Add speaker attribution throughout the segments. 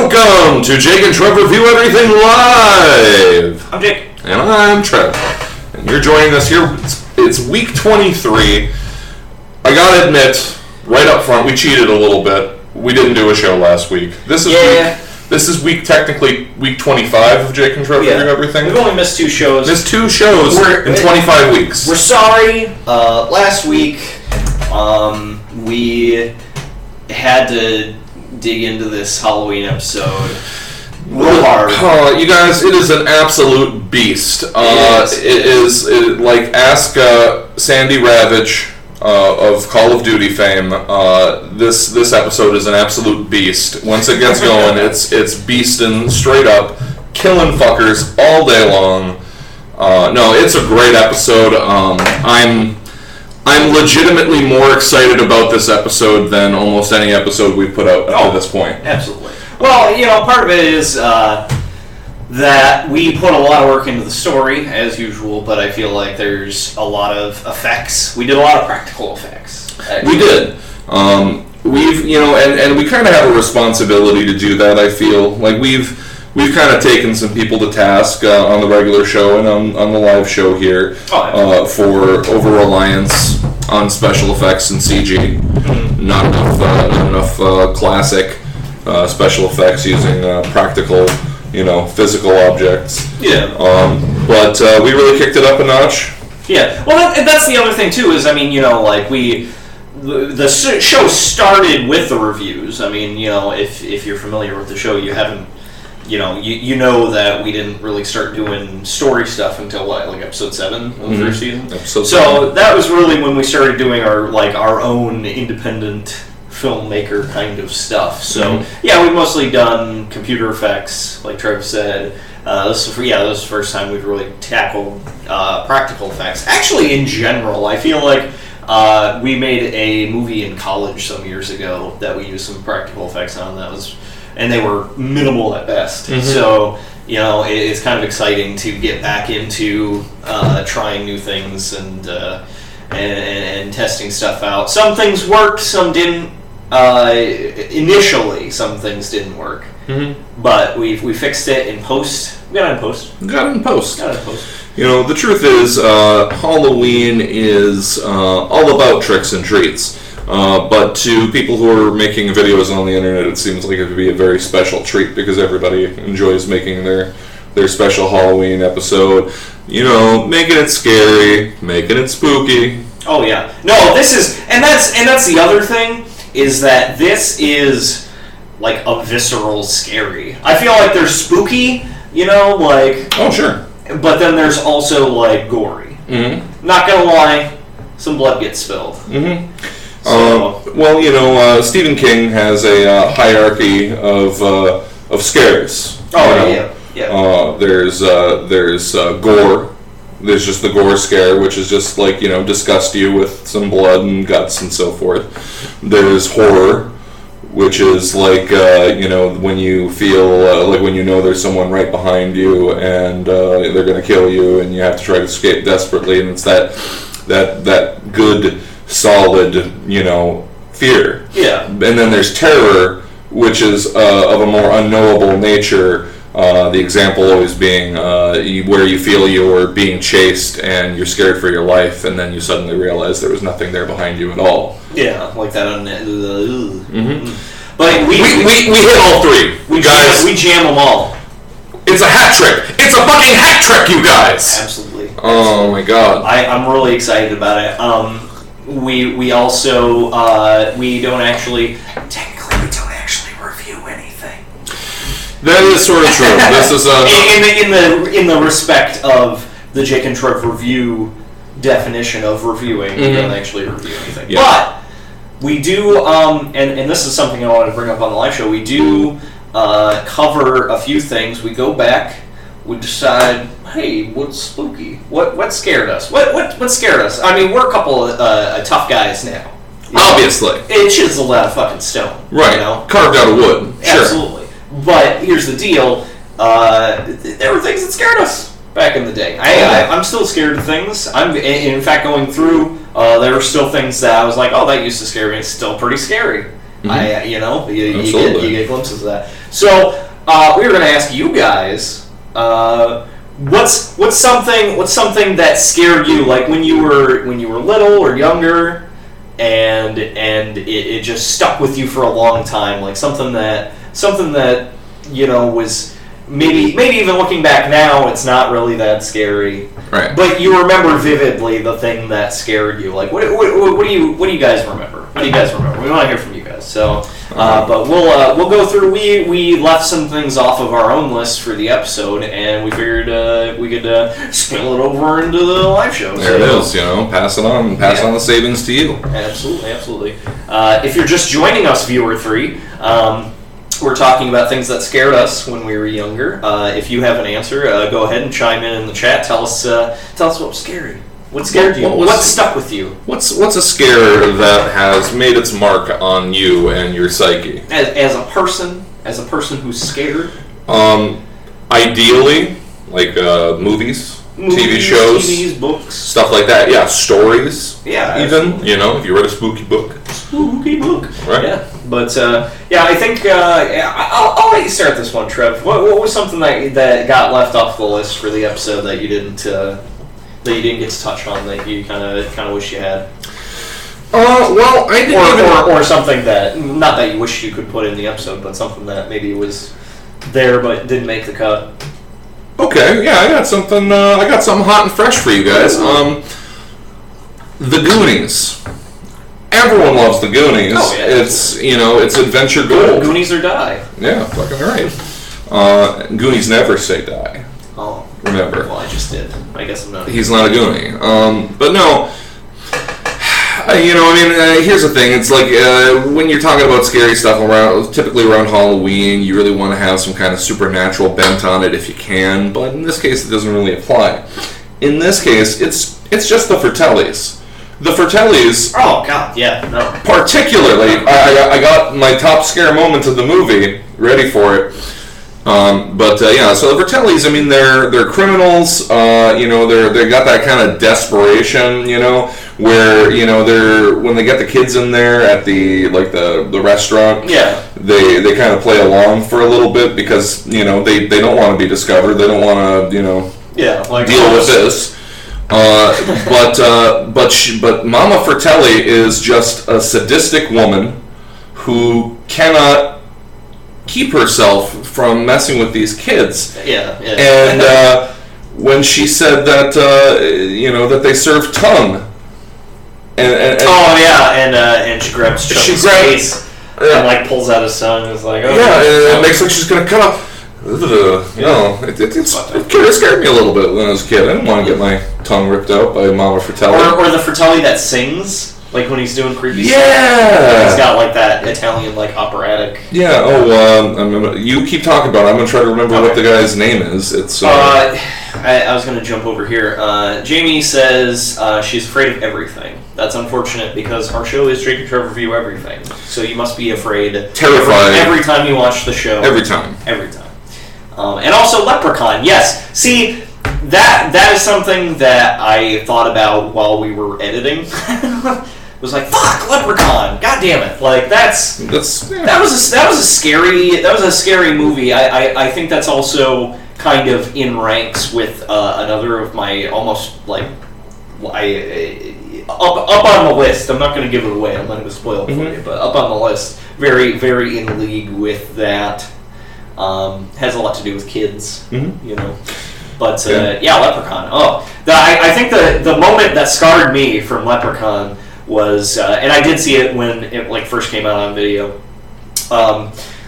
Speaker 1: Welcome to Jake and Trev Review Everything Live!
Speaker 2: I'm Jake.
Speaker 1: And I'm Trev. And you're joining us here. It's week 23. I gotta admit, right up front, we cheated a little bit. We didn't do a show last week. This is technically week 25 of Jake and Trev Reviewing Everything.
Speaker 2: We've only missed two shows.
Speaker 1: Missed two shows in 25 weeks.
Speaker 2: We're sorry. Last week, we had to dig into this Halloween episode real hard.
Speaker 1: You guys, it is an absolute beast. It is like ask Sandy Ravage of Call of Duty fame. This episode is an absolute beast. Once it gets going, it's beastin' straight up, killing fuckers all day long. No, it's a great episode. I'm legitimately more excited about this episode than almost any episode we've put out up to this point.
Speaker 2: Absolutely. Well, part of it is that we put a lot of work into the story, as usual, but I feel like there's a lot of effects. We did a lot of practical effects. Actually.
Speaker 1: We did. We've, and we kind of have a responsibility to do that, I feel. Like, we've kind of taken some people to task on the regular show and on the live show here for over-reliance on special effects and CG. Mm-hmm. Not enough classic special effects using practical, physical objects.
Speaker 2: Yeah.
Speaker 1: But we really kicked it up a notch.
Speaker 2: Yeah. Well, that's the other thing, too, is, the show started with the reviews. If you're familiar with the show, you haven't, you know that we didn't really start doing story stuff until like episode 7 of the first season. So that was really when we started doing our own independent filmmaker kind of stuff. So we've mostly done computer effects, like Trev said. This was the first time we've really tackled practical effects. Actually, in general, I feel like we made a movie in college some years ago that we used some practical effects on. And they were minimal at best. Mm-hmm. So, it's kind of exciting to get back into trying new things and testing stuff out. Some things worked, some didn't. Initially, some things didn't work. Mm-hmm. But we fixed it in post. We got it in post.
Speaker 1: The truth is, Halloween is all about tricks and treats. But to people who are making videos on the internet, it seems like it would be a very special treat because everybody enjoys making their special Halloween episode. Making it scary, making it spooky.
Speaker 2: Oh yeah, no, that's the other thing is that this is like a visceral scary. I feel like there's spooky,
Speaker 1: oh sure,
Speaker 2: but then there's also like gory. Mm-hmm. Not gonna lie, some blood gets spilled. Mm-hmm.
Speaker 1: Stephen King has a hierarchy of scares.
Speaker 2: Oh yeah.
Speaker 1: There's gore. There's just the gore scare, which is just like disgust you with some blood and guts and so forth. There's horror, which is like when you feel like when there's someone right behind you and they're gonna kill you and you have to try to escape desperately, and it's that good solid, fear. Yeah. And then there's terror, which is of a more unknowable nature. The example always being where you feel you're being chased and you're scared for your life, and then you suddenly realize there was nothing there behind you at all.
Speaker 2: Yeah, like that.
Speaker 1: But we hit all three. We
Speaker 2: jam them all.
Speaker 1: It's a hat trick. It's a fucking hat trick, you guys.
Speaker 2: Absolutely.
Speaker 1: Oh my god.
Speaker 2: I'm really excited about it. We also we don't actually review anything.
Speaker 1: That is sort of true. This is
Speaker 2: in the respect of the Jake and Trev review definition of reviewing. We don't actually review anything, but we do. And this is something I wanted to bring up on the live show. We do cover a few things. We go back. We decide, hey, what's spooky? What scared us? What scared us? We're a couple of tough guys now.
Speaker 1: Obviously.
Speaker 2: It chiseled out of fucking stone.
Speaker 1: Right. Carved out of wood. Sure.
Speaker 2: Absolutely. But here's the deal. There were things that scared us back in the day. I'm still scared of things. I'm, in fact, going through, there were still things that I was like, oh, that used to scare me. It's still pretty scary. Mm-hmm. You get glimpses of that. So we were going to ask you guys, what's something that scared you, like when you were little or younger, and it just stuck with you for a long time, like something that was. Maybe even looking back now, it's not really that scary.
Speaker 1: Right.
Speaker 2: But you remember vividly the thing that scared you. Like, what do you guys remember? What do you guys remember? We want to hear from you guys. So, but we'll go through. We left some things off of our own list for the episode, and we figured we could spill it over into the live show.
Speaker 1: There it is. Pass it on. Pass on the savings to you.
Speaker 2: Absolutely. If you're just joining us, viewer 3. We're talking about things that scared us when we were younger. If you have an answer, go ahead and chime in the chat. Tell us what was scary. What scared you? What stuck with you?
Speaker 1: What's a scare that has made its mark on you and your psyche?
Speaker 2: As a person who's scared.
Speaker 1: Ideally, like movies, TV shows,
Speaker 2: TVs, books,
Speaker 1: stuff like that. Yeah, stories.
Speaker 2: Yeah,
Speaker 1: even if you read a spooky book. Right.
Speaker 2: Yeah, but I think I'll let you start this one, Trev. What was something that got left off the list for the episode that you didn't get to touch on, that you kind of wish you had?
Speaker 1: Well, I didn't
Speaker 2: or something that, not that you wish you could put in the episode, but something that maybe was there but didn't make the cut.
Speaker 1: Okay, yeah, I got something hot and fresh for you guys. The Goonies. Everyone loves the Goonies.
Speaker 2: Oh, yeah.
Speaker 1: It's adventure gold.
Speaker 2: Goonies or die.
Speaker 1: Yeah, fucking right. Goonies never say die.
Speaker 2: Oh.
Speaker 1: Remember.
Speaker 2: Well, I just did. I guess I'm not.
Speaker 1: He's not a Goonie. But no. Here's the thing. It's like when you're talking about scary stuff typically around Halloween, you really want to have some kind of supernatural bent on it if you can. But in this case, it doesn't really apply. In this case, it's just the Fratellis. The Fratellis.
Speaker 2: Oh God, yeah, no.
Speaker 1: Particularly, I got my top scare moment of the movie ready for it. So the Fratellis, they're criminals. They got that kind of desperation, where they're, when they get the kids in there at the restaurant.
Speaker 2: Yeah.
Speaker 1: They kind of play along for a little bit because they don't want to be discovered. They don't want to deal with this. But Mama Fratelli is just a sadistic woman who cannot keep herself from messing with these kids.
Speaker 2: Yeah.
Speaker 1: And when she said that that they serve tongue, and
Speaker 2: she grabs Chucky's face and pulls out his tongue and is like,
Speaker 1: it makes like she's gonna cut off. It scared me a little bit when I was a kid. I didn't want to get my tongue ripped out by Mama Fratelli.
Speaker 2: Or the Fratelli that sings, like when he's doing creepy stuff.
Speaker 1: Yeah!
Speaker 2: He's got that Italian operatic.
Speaker 1: Yeah, you keep talking about it. I'm going to try to remember what the guy's name is. It's
Speaker 2: I was going to jump over here. Jamie says she's afraid of everything. That's unfortunate because our show is Jake and Trev Review Everything. So you must be afraid.
Speaker 1: Terrified.
Speaker 2: Every time you watch the show.
Speaker 1: Every time.
Speaker 2: And also Leprechaun, yes. See, that is something that I thought about while we were editing. It was like, fuck, Leprechaun, god damn it! That was a scary movie. I think that's also kind of in ranks with another of my almost up on the list. I'm not going to give it away. I'm not going to spoil it for you, but up on the list, very very in league with that. Has a lot to do with kids, But Leprechaun. I think the moment that scarred me from Leprechaun was, and I did see it when it first came out on video.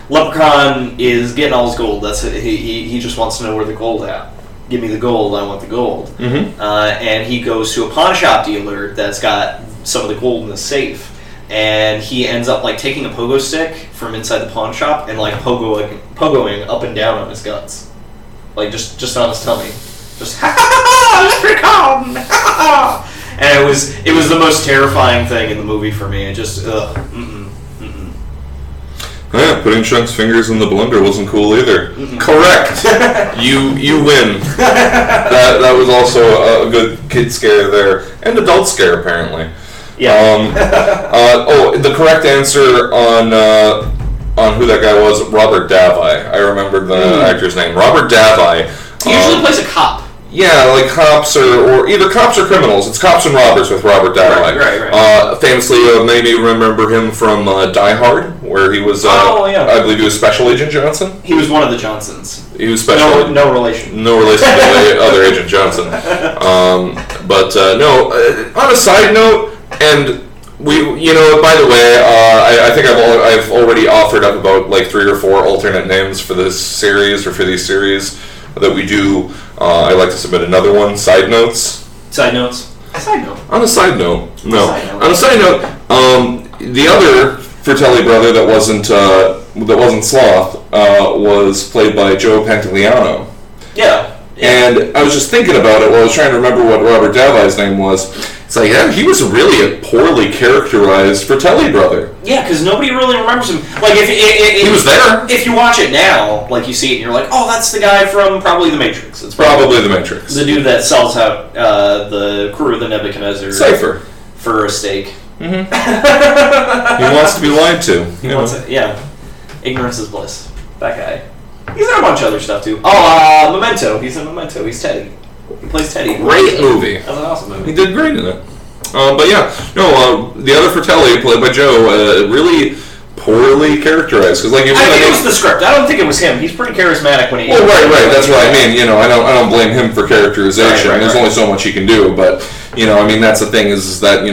Speaker 2: Leprechaun is getting all his gold. That's it. He just wants to know where the gold at. Give me the gold. I want the gold. And he goes to a pawn shop dealer that's got some of the gold in the safe. And he ends up taking a pogo stick from inside the pawn shop and pogoing up and down on his guts, just on his tummy, just Leprechaun, and it was the most terrifying thing in the movie for me. It just
Speaker 1: Yeah, putting Chunk's fingers in the blender wasn't cool either. Correct. You win. That was also a good kid scare there, and adult scare apparently.
Speaker 2: Yeah.
Speaker 1: The correct answer on who that guy was, Robert Davi. I remembered the actor's name. Robert Davi.
Speaker 2: He usually plays a cop.
Speaker 1: Yeah, like cops or either cops or criminals. It's Cops and Robbers with Robert Davi.
Speaker 2: Right.
Speaker 1: Famously, maybe remember him from Die Hard, where he was. I believe he was Special Agent Johnson.
Speaker 2: He was one of the Johnsons.
Speaker 1: He was special.
Speaker 2: No relation.
Speaker 1: No relation to the other Agent Johnson. On a side note, and by the way, I think I've already offered up about like 3 or 4 alternate names for this series or for these series that we do. I'd like to submit another one. Side notes.
Speaker 2: Side notes. Side note.
Speaker 1: On a side note, no. On a side note, the other Fratelli brother that wasn't Sloth was played by Joe Pantoliano.
Speaker 2: Yeah.
Speaker 1: And I was just thinking about it while I was trying to remember what Robert Davi's name was. It's like, yeah, he was really a poorly characterized Fratelli brother.
Speaker 2: Yeah, because nobody really remembers him. Like, if
Speaker 1: he was there.
Speaker 2: If you watch it now, like, you see it and you're like, oh, that's the guy from probably The Matrix. It's
Speaker 1: probably The Matrix.
Speaker 2: The dude that sells out the crew of the Nebuchadnezzar.
Speaker 1: Cypher.
Speaker 2: For a steak.
Speaker 1: Mm-hmm. He wants to be lied to.
Speaker 2: He wants it, yeah. Ignorance is bliss. That guy. He's in a bunch of other stuff, too. Oh, Memento. He's in Memento. He's Teddy. He plays Teddy.
Speaker 1: Great movie.
Speaker 2: That's an awesome movie.
Speaker 1: He did great in it. The other Fratelli, played by Joe, really poorly characterized. Cause, like,
Speaker 2: I think it was the script. I don't think it was him. He's pretty charismatic when he...
Speaker 1: Well, right. That's what I mean. I don't blame him for characterization. There's only so much he can do. But, that's the thing is that,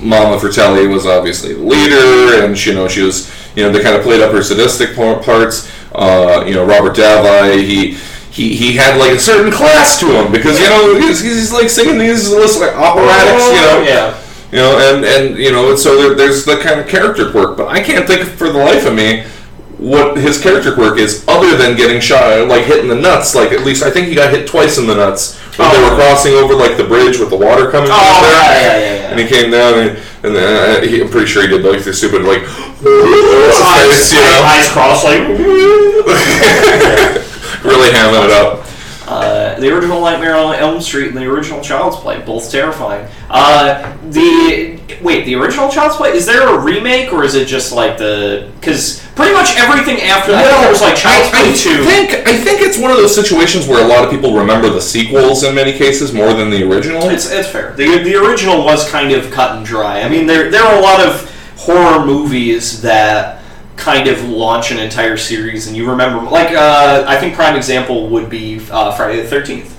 Speaker 1: Mama Fratelli was obviously the leader, and, she was, they kind of played up her sadistic parts. Robert Davi, he had like a certain class to him because he's like singing these like operatics, and so there's the kind of character quirk, but I can't think for the life of me what his character quirk is other than getting shot, like hit in the nuts. Like, at least I think he got hit twice in the nuts when they were crossing over like the bridge with the water coming through there.
Speaker 2: Yeah.
Speaker 1: And he came down and I'm pretty sure he did like the stupid like
Speaker 2: eyes crossed like
Speaker 1: really hamming it up.
Speaker 2: The original Nightmare on Elm Street and the original Child's Play, both terrifying. The original Child's Play, is there a remake or is it just like because pretty much everything after that, there was like Child's Play 2.
Speaker 1: I think it's one of those situations where a lot of people remember the sequels in many cases more than the original.
Speaker 2: It's fair. The original was kind of cut and dry. I mean, there are a lot of horror movies that kind of launch an entire series and you remember, like, I think prime example would be Friday the 13th.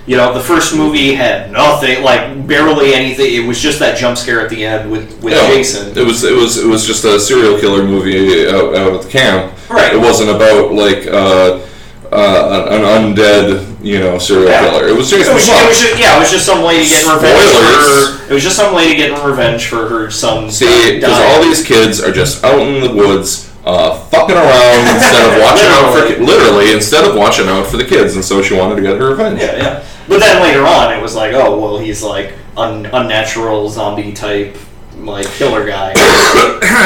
Speaker 2: The first movie had nothing, like barely anything. It was just that jump scare at the end with Jason.
Speaker 1: It was just a serial killer movie out at the camp.
Speaker 2: Right.
Speaker 1: It wasn't about like an undead, serial killer. It was Jason.
Speaker 2: It was just some lady getting revenge. It was just some lady getting revenge for her son.
Speaker 1: See, because all these kids are just out in the woods, fucking around instead of watching instead of watching out for the kids, and so she wanted to get her revenge.
Speaker 2: Yeah. But then later on, it was like, oh well, he's like unnatural zombie type, like killer guy.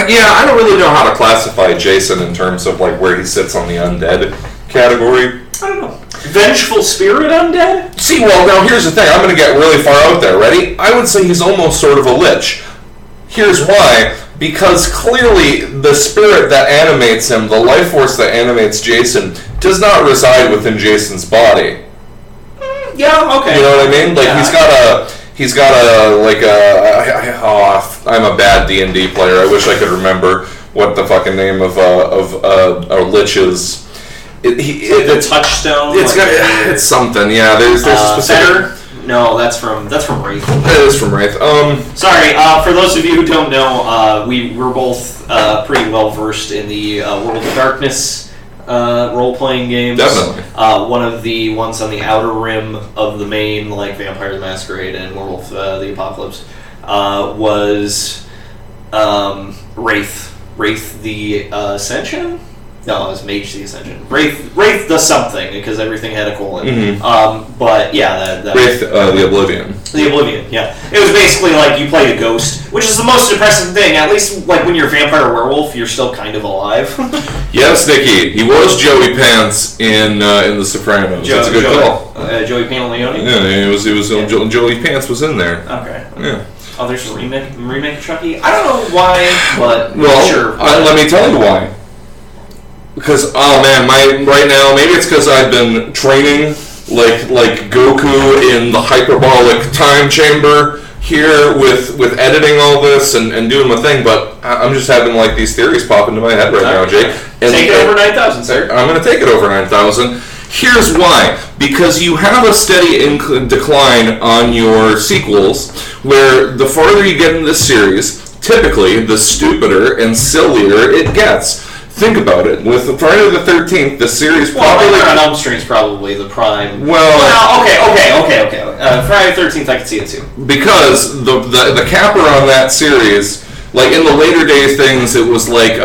Speaker 1: Yeah, I don't really know how to classify Jason in terms of like where he sits on the undead category.
Speaker 2: I don't know. Vengeful spirit undead?
Speaker 1: See, well, now here's the thing. I'm going to get really far out there. Ready? I would say he's almost sort of a lich. Here's why. Because clearly the spirit that animates him, the life force that animates Jason, does not reside within Jason's body.
Speaker 2: Yeah, okay.
Speaker 1: You know what I mean? Like, I'm a bad D&D player. I wish I could remember what the fucking name of a lich is.
Speaker 2: The touchstone.
Speaker 1: It's something. Yeah, there's a specific.
Speaker 2: Better? No, that's from Wraith.
Speaker 1: It is from Wraith.
Speaker 2: Sorry, for those of you who don't know, we're both pretty well versed in the World of Darkness role-playing games.
Speaker 1: Definitely.
Speaker 2: One of the ones on the outer rim of the main, like Vampire the Masquerade and Werewolf the Apocalypse, was Wraith. Wraith the Ascension? No, it was Mage the Ascension. Wraith the something, because everything had a colon.
Speaker 1: Mm-hmm.
Speaker 2: But yeah, that
Speaker 1: Wraith the Oblivion.
Speaker 2: The Oblivion, yeah. It was basically like you played a ghost, which is the most depressing thing. At least, like, when you're a vampire or werewolf, you're still kind of alive.
Speaker 1: Yes, Nikki. He was Joey Pants in The Sopranos. That's a good call.
Speaker 2: Joey Pantoliano?
Speaker 1: Yeah, Joey Pants was in there.
Speaker 2: Okay.
Speaker 1: Yeah.
Speaker 2: Oh, there's a remake of Chucky? I don't know why, but sure.
Speaker 1: Let me tell you why. Because, oh man, right now, maybe it's because I've been training like Goku in the hyperbolic time chamber here with editing all this and doing my thing, but I'm just having like these theories pop into my head right now, Jake.
Speaker 2: Take it over 9,000, sir.
Speaker 1: I'm going to take it over 9,000. Here's why. Because you have a steady decline on your sequels, where the farther you get in this series, typically the stupider and sillier it gets. Think about it. With Friday the 13th, the series probably...
Speaker 2: on Elm Street is probably the prime... okay. Friday the 13th, I can see it too.
Speaker 1: Because the capper on that series, like in the later days things, it was like,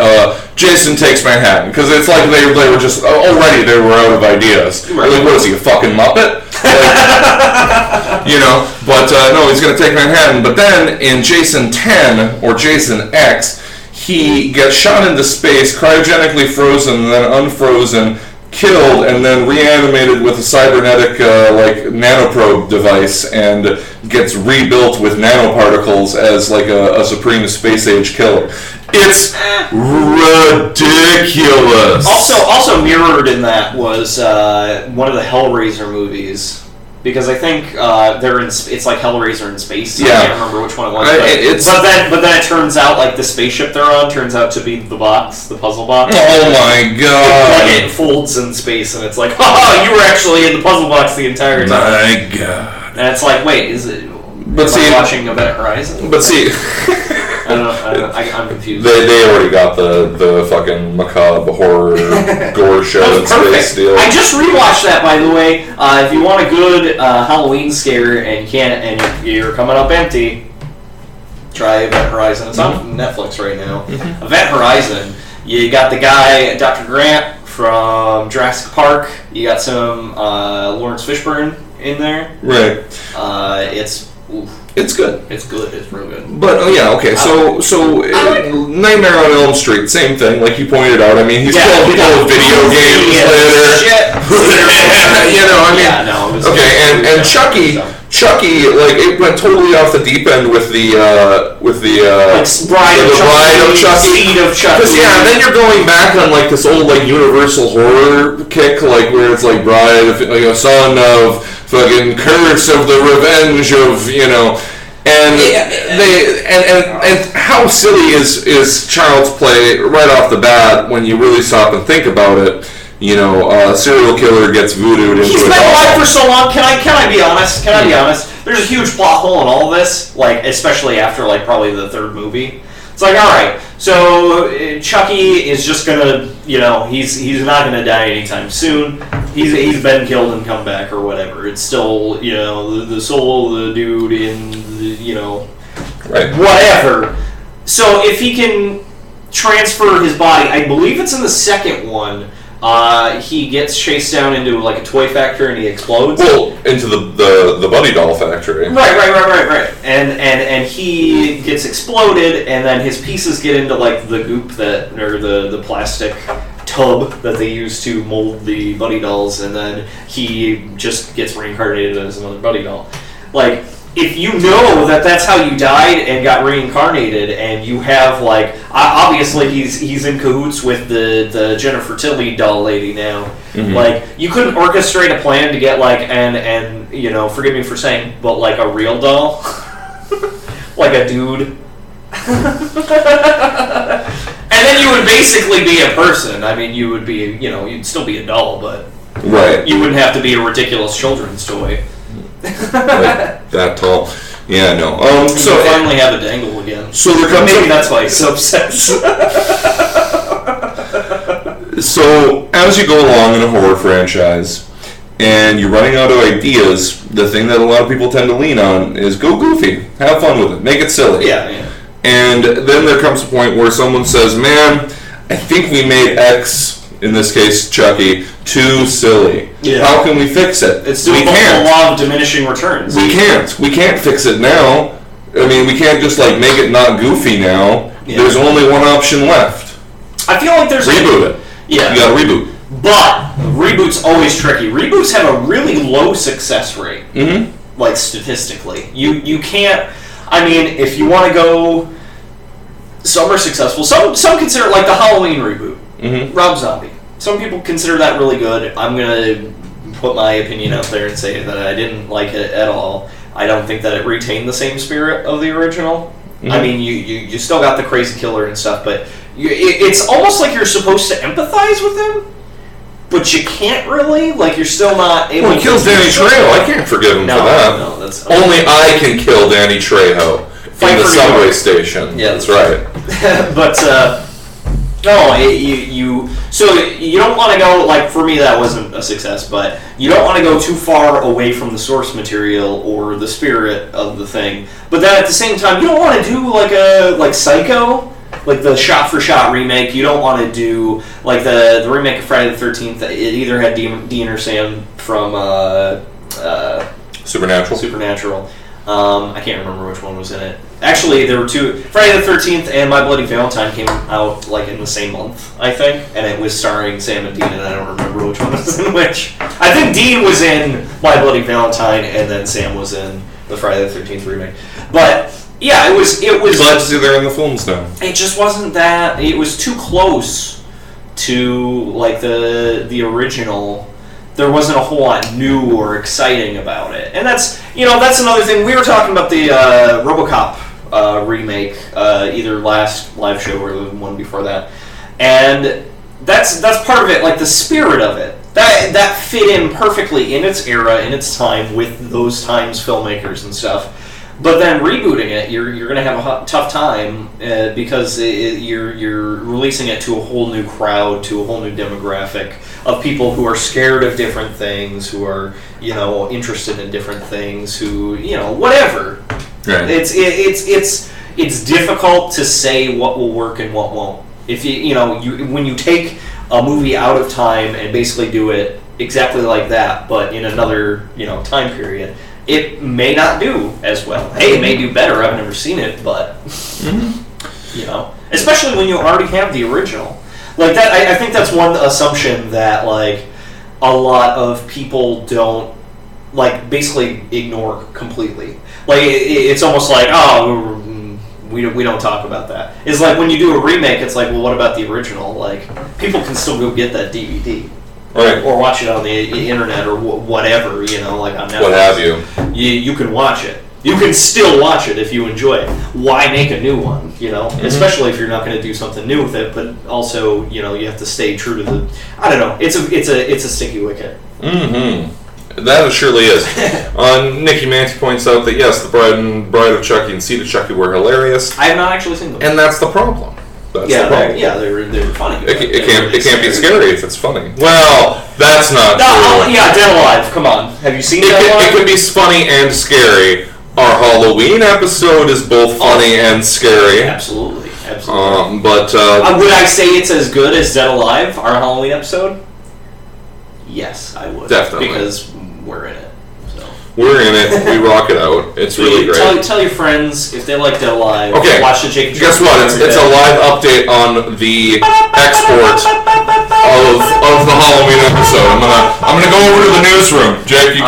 Speaker 1: Jason Takes Manhattan. Because it's like they were just... Already they were out of ideas. Right. Like, what is he, a fucking Muppet? Like, you know, but no, he's going to take Manhattan. But then in Jason 10, or Jason X... he gets shot into space, cryogenically frozen, and then unfrozen, killed, and then reanimated with a cybernetic nanoprobe device, and gets rebuilt with nanoparticles as like a supreme space age killer. It's ridiculous.
Speaker 2: Also mirrored in that was one of the Hellraiser movies. Because I think they're in. It's like Hellraiser in space. Yeah. I can't remember which one it was. But then it turns out like the spaceship they're on turns out to be the puzzle box.
Speaker 1: Oh my god!
Speaker 2: It folds in space, and it's like, oh, you were actually in the puzzle box the entire time.
Speaker 1: My god!
Speaker 2: And it's like, wait, is it?
Speaker 1: But see,
Speaker 2: watching Event Horizon.
Speaker 1: But see.
Speaker 2: I don't know. I'm confused.
Speaker 1: They already got the fucking macabre horror gore show in space deal.
Speaker 2: I just rewatched that, by the way. If you want a good Halloween scare and you're coming up empty, try Event Horizon. It's on Netflix right now. Mm-hmm. Event Horizon. You got the guy Dr. Grant from Jurassic Park. You got some Lawrence Fishburne in there.
Speaker 1: Right.
Speaker 2: It's good. It's good. It's real good.
Speaker 1: But okay. So Nightmare on Elm Street, same thing. Like you pointed out. I mean, he's killed people with video games later.
Speaker 2: Shit.
Speaker 1: And Chucky, like it went totally off the deep end with the Bride of Chucky. Because then you're going back on like this old like Universal horror kick, like where it's like Bride of son of fucking curse of the revenge of and how silly is Child's Play right off the bat when you really stop and think about it. Serial killer gets voodooed into
Speaker 2: He's been alive for so long. Can I be honest? There's a huge plot hole in all this, like especially after like probably the third movie. It's like, all right, so Chucky is just gonna, he's not gonna die anytime soon. He's been killed and come back or whatever. It's still, the soul of the dude in the,
Speaker 1: right.
Speaker 2: Whatever. So if he can transfer his body, I believe it's in the second one. He gets chased down into like a toy factory and he explodes.
Speaker 1: Well, into the Buddy Doll factory.
Speaker 2: Right. And he gets exploded, and then his pieces get into like the goop or the plastic tub that they use to mold the Buddy Dolls, and then he just gets reincarnated as another Buddy Doll. Like, if you know that that's how you died and got reincarnated, and you have like obviously he's in cahoots with the Jennifer Tilly doll lady now. Mm-hmm. Like, you couldn't orchestrate a plan to get like and forgive me for saying, but like a real doll, like a dude. And then you would basically be a person. I mean, you would be, you'd still be a doll, but
Speaker 1: right.
Speaker 2: You wouldn't have to be a ridiculous children's toy.
Speaker 1: Like that tall. Yeah, no. So
Speaker 2: finally have a dangle again.
Speaker 1: So there comes
Speaker 2: maybe that's why he's so obsessed.
Speaker 1: So as you go along in a horror franchise, and you're running out of ideas, the thing that a lot of people tend to lean on is go goofy, have fun with it, make it silly.
Speaker 2: Yeah.
Speaker 1: And then there comes a point where someone says, "Man, I think we made X, in this case Chucky, too silly. Yeah. How can we fix it?"
Speaker 2: It's the law of diminishing returns.
Speaker 1: We can't fix it now. I mean, we can't just like make it not goofy now. Yeah. There's only one option left.
Speaker 2: I feel like there's
Speaker 1: reboot it.
Speaker 2: Yeah,
Speaker 1: you gotta reboot.
Speaker 2: But reboot's always tricky. Reboots have a really low success rate.
Speaker 1: Mm-hmm.
Speaker 2: Like statistically, you can't. I mean, if you want to go, some are successful. Some consider it like the Halloween reboot.
Speaker 1: Mm-hmm.
Speaker 2: Rob Zombie. Some people consider that really good. I'm gonna put my opinion out there and say that I didn't like it at all. I don't think that it retained the same spirit of the original. Mm-hmm. I mean, you still got the crazy killer and stuff, but it's almost like you're supposed to empathize with him, but you can't really. Like, you're still not able.
Speaker 1: Well, he kills Danny Trejo. I can't forgive him for that.
Speaker 2: No, that's
Speaker 1: only I can kill Danny Trejo in the subway station.
Speaker 2: Yeah,
Speaker 1: that's right.
Speaker 2: But no, so you don't want to go, like, for me that wasn't a success, but you don't want to go too far away from the source material or the spirit of the thing. But then at the same time, you don't want to do like Psycho, like the shot-for-shot remake. You don't want to do like the remake of Friday the 13th. It either had Dean or Sam from Supernatural. I can't remember which one was in it. Actually, there were two. Friday the 13th and My Bloody Valentine came out like in the same month, I think, and it was starring Sam and Dean, and I don't remember which one was in which. I think Dean was in My Bloody Valentine, and then Sam was in the Friday the 13th remake. But yeah, it was.
Speaker 1: Glad to see they're in the films now.
Speaker 2: It just wasn't that. It was too close to like the original. There wasn't a whole lot new or exciting about it, and that's another thing. We were talking about the RoboCop remake, either last live show or the one before that, and that's part of it. Like the spirit of it, that fit in perfectly in its era, in its time, with those times filmmakers and stuff. But then rebooting it, you're going to have a tough time because you're releasing it to a whole new crowd, to a whole new demographic of people who are scared of different things, who are interested in different things, who whatever.
Speaker 1: Right.
Speaker 2: It's difficult to say what will work and what won't. If when you take a movie out of time and basically do it exactly like that, but in another time period, it may not do as well. Hey, it may do better. I've never seen it, but especially when you already have the original. Like that, I think that's one assumption that like a lot of people don't basically ignore completely. Like it's almost like we don't talk about that. It's like when you do a remake, it's like, well, what about the original? Like people can still go get that DVD.
Speaker 1: Right.
Speaker 2: Or watch it on the internet or whatever, like on Netflix.
Speaker 1: What have you.
Speaker 2: You can watch it. You can still watch it if you enjoy it. Why make a new one, Mm-hmm. Especially if you're not going to do something new with it, but also, you have to stay true to the... I don't know. It's a sticky wicket.
Speaker 1: Mm-hmm. That it surely is. Nikki Manti points out that, yes, the Bride of Chucky and Seed of Chucky were hilarious.
Speaker 2: I have not actually seen them.
Speaker 1: And that's the problem. They
Speaker 2: were funny.
Speaker 1: It can't be scary if it's funny. Well, that's not true.
Speaker 2: Dead Alive. Come on, have you seen Dead Alive?
Speaker 1: It can be funny and scary. Our Halloween episode is both funny and scary.
Speaker 2: Absolutely.
Speaker 1: But
Speaker 2: would I say it's as good as Dead Alive? Our Halloween episode? Yes, I would.
Speaker 1: Definitely,
Speaker 2: because we're in it.
Speaker 1: We're in it. We rock it out. It's really great.
Speaker 2: Tell your friends if they like Dead Alive.
Speaker 1: Okay.
Speaker 2: Watch the Jake.
Speaker 1: Guess what? It's a live update on the export of the Halloween episode. I'm gonna go over to the newsroom. Jake, you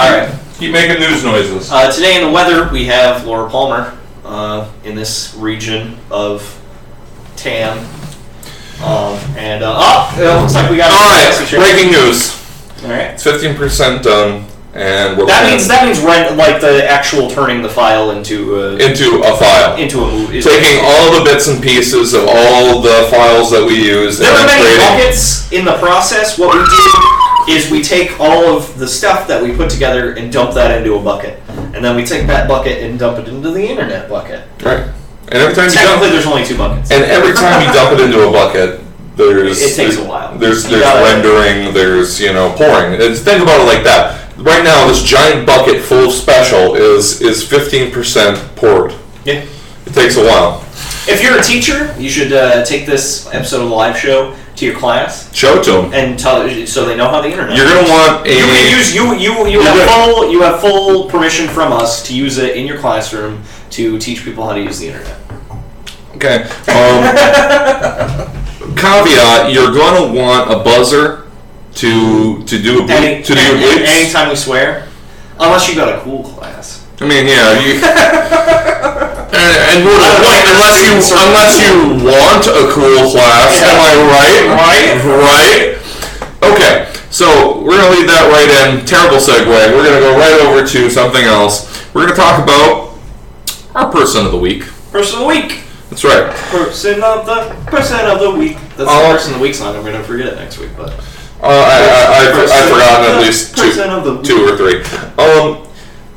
Speaker 1: keep making news noises.
Speaker 2: Today in the weather, we have Laura Palmer in this region of TAN. It looks like we got.
Speaker 1: All right. Breaking news.
Speaker 2: All right.
Speaker 1: It's 15% done. And
Speaker 2: that means rent, like the actual turning the file into a
Speaker 1: file,
Speaker 2: into a movie,
Speaker 1: taking all the bits and pieces of all the files that we use.
Speaker 2: There are many buckets in the process. What we do is we take all of the stuff that we put together and dump that into a bucket, and then we take that bucket and dump it into the internet bucket.
Speaker 1: Right. And every time
Speaker 2: there's only 2 buckets.
Speaker 1: And every time you dump it into a bucket,
Speaker 2: it takes a while.
Speaker 1: There's rendering. There's pouring. Think about it like that. Right now, this giant bucket full of special is 15% poured.
Speaker 2: Yeah.
Speaker 1: It takes a while.
Speaker 2: If you're a teacher, you should take this episode of the live show to your class.
Speaker 1: Show it to them.
Speaker 2: And so they know how the internet.
Speaker 1: You're going to want a... You
Speaker 2: have full permission from us to use it in your classroom to teach people how to use the internet.
Speaker 1: Okay. Caveat, you're going to want a buzzer to do a bleep.
Speaker 2: Anytime we swear, unless you got a cool class.
Speaker 1: I mean, yeah, you... and more to the point, unless you want a cool class, am I right? Right? Okay, so we're going to lead that right in. Terrible segue. We're going to go right over to something else. We're going to talk about our Person of the Week.
Speaker 2: Person of the Week.
Speaker 1: That's right.
Speaker 2: Person of the Week. That's the Person of the Week song. I'm going to forget it next week, but...
Speaker 1: I've forgotten at least two or three.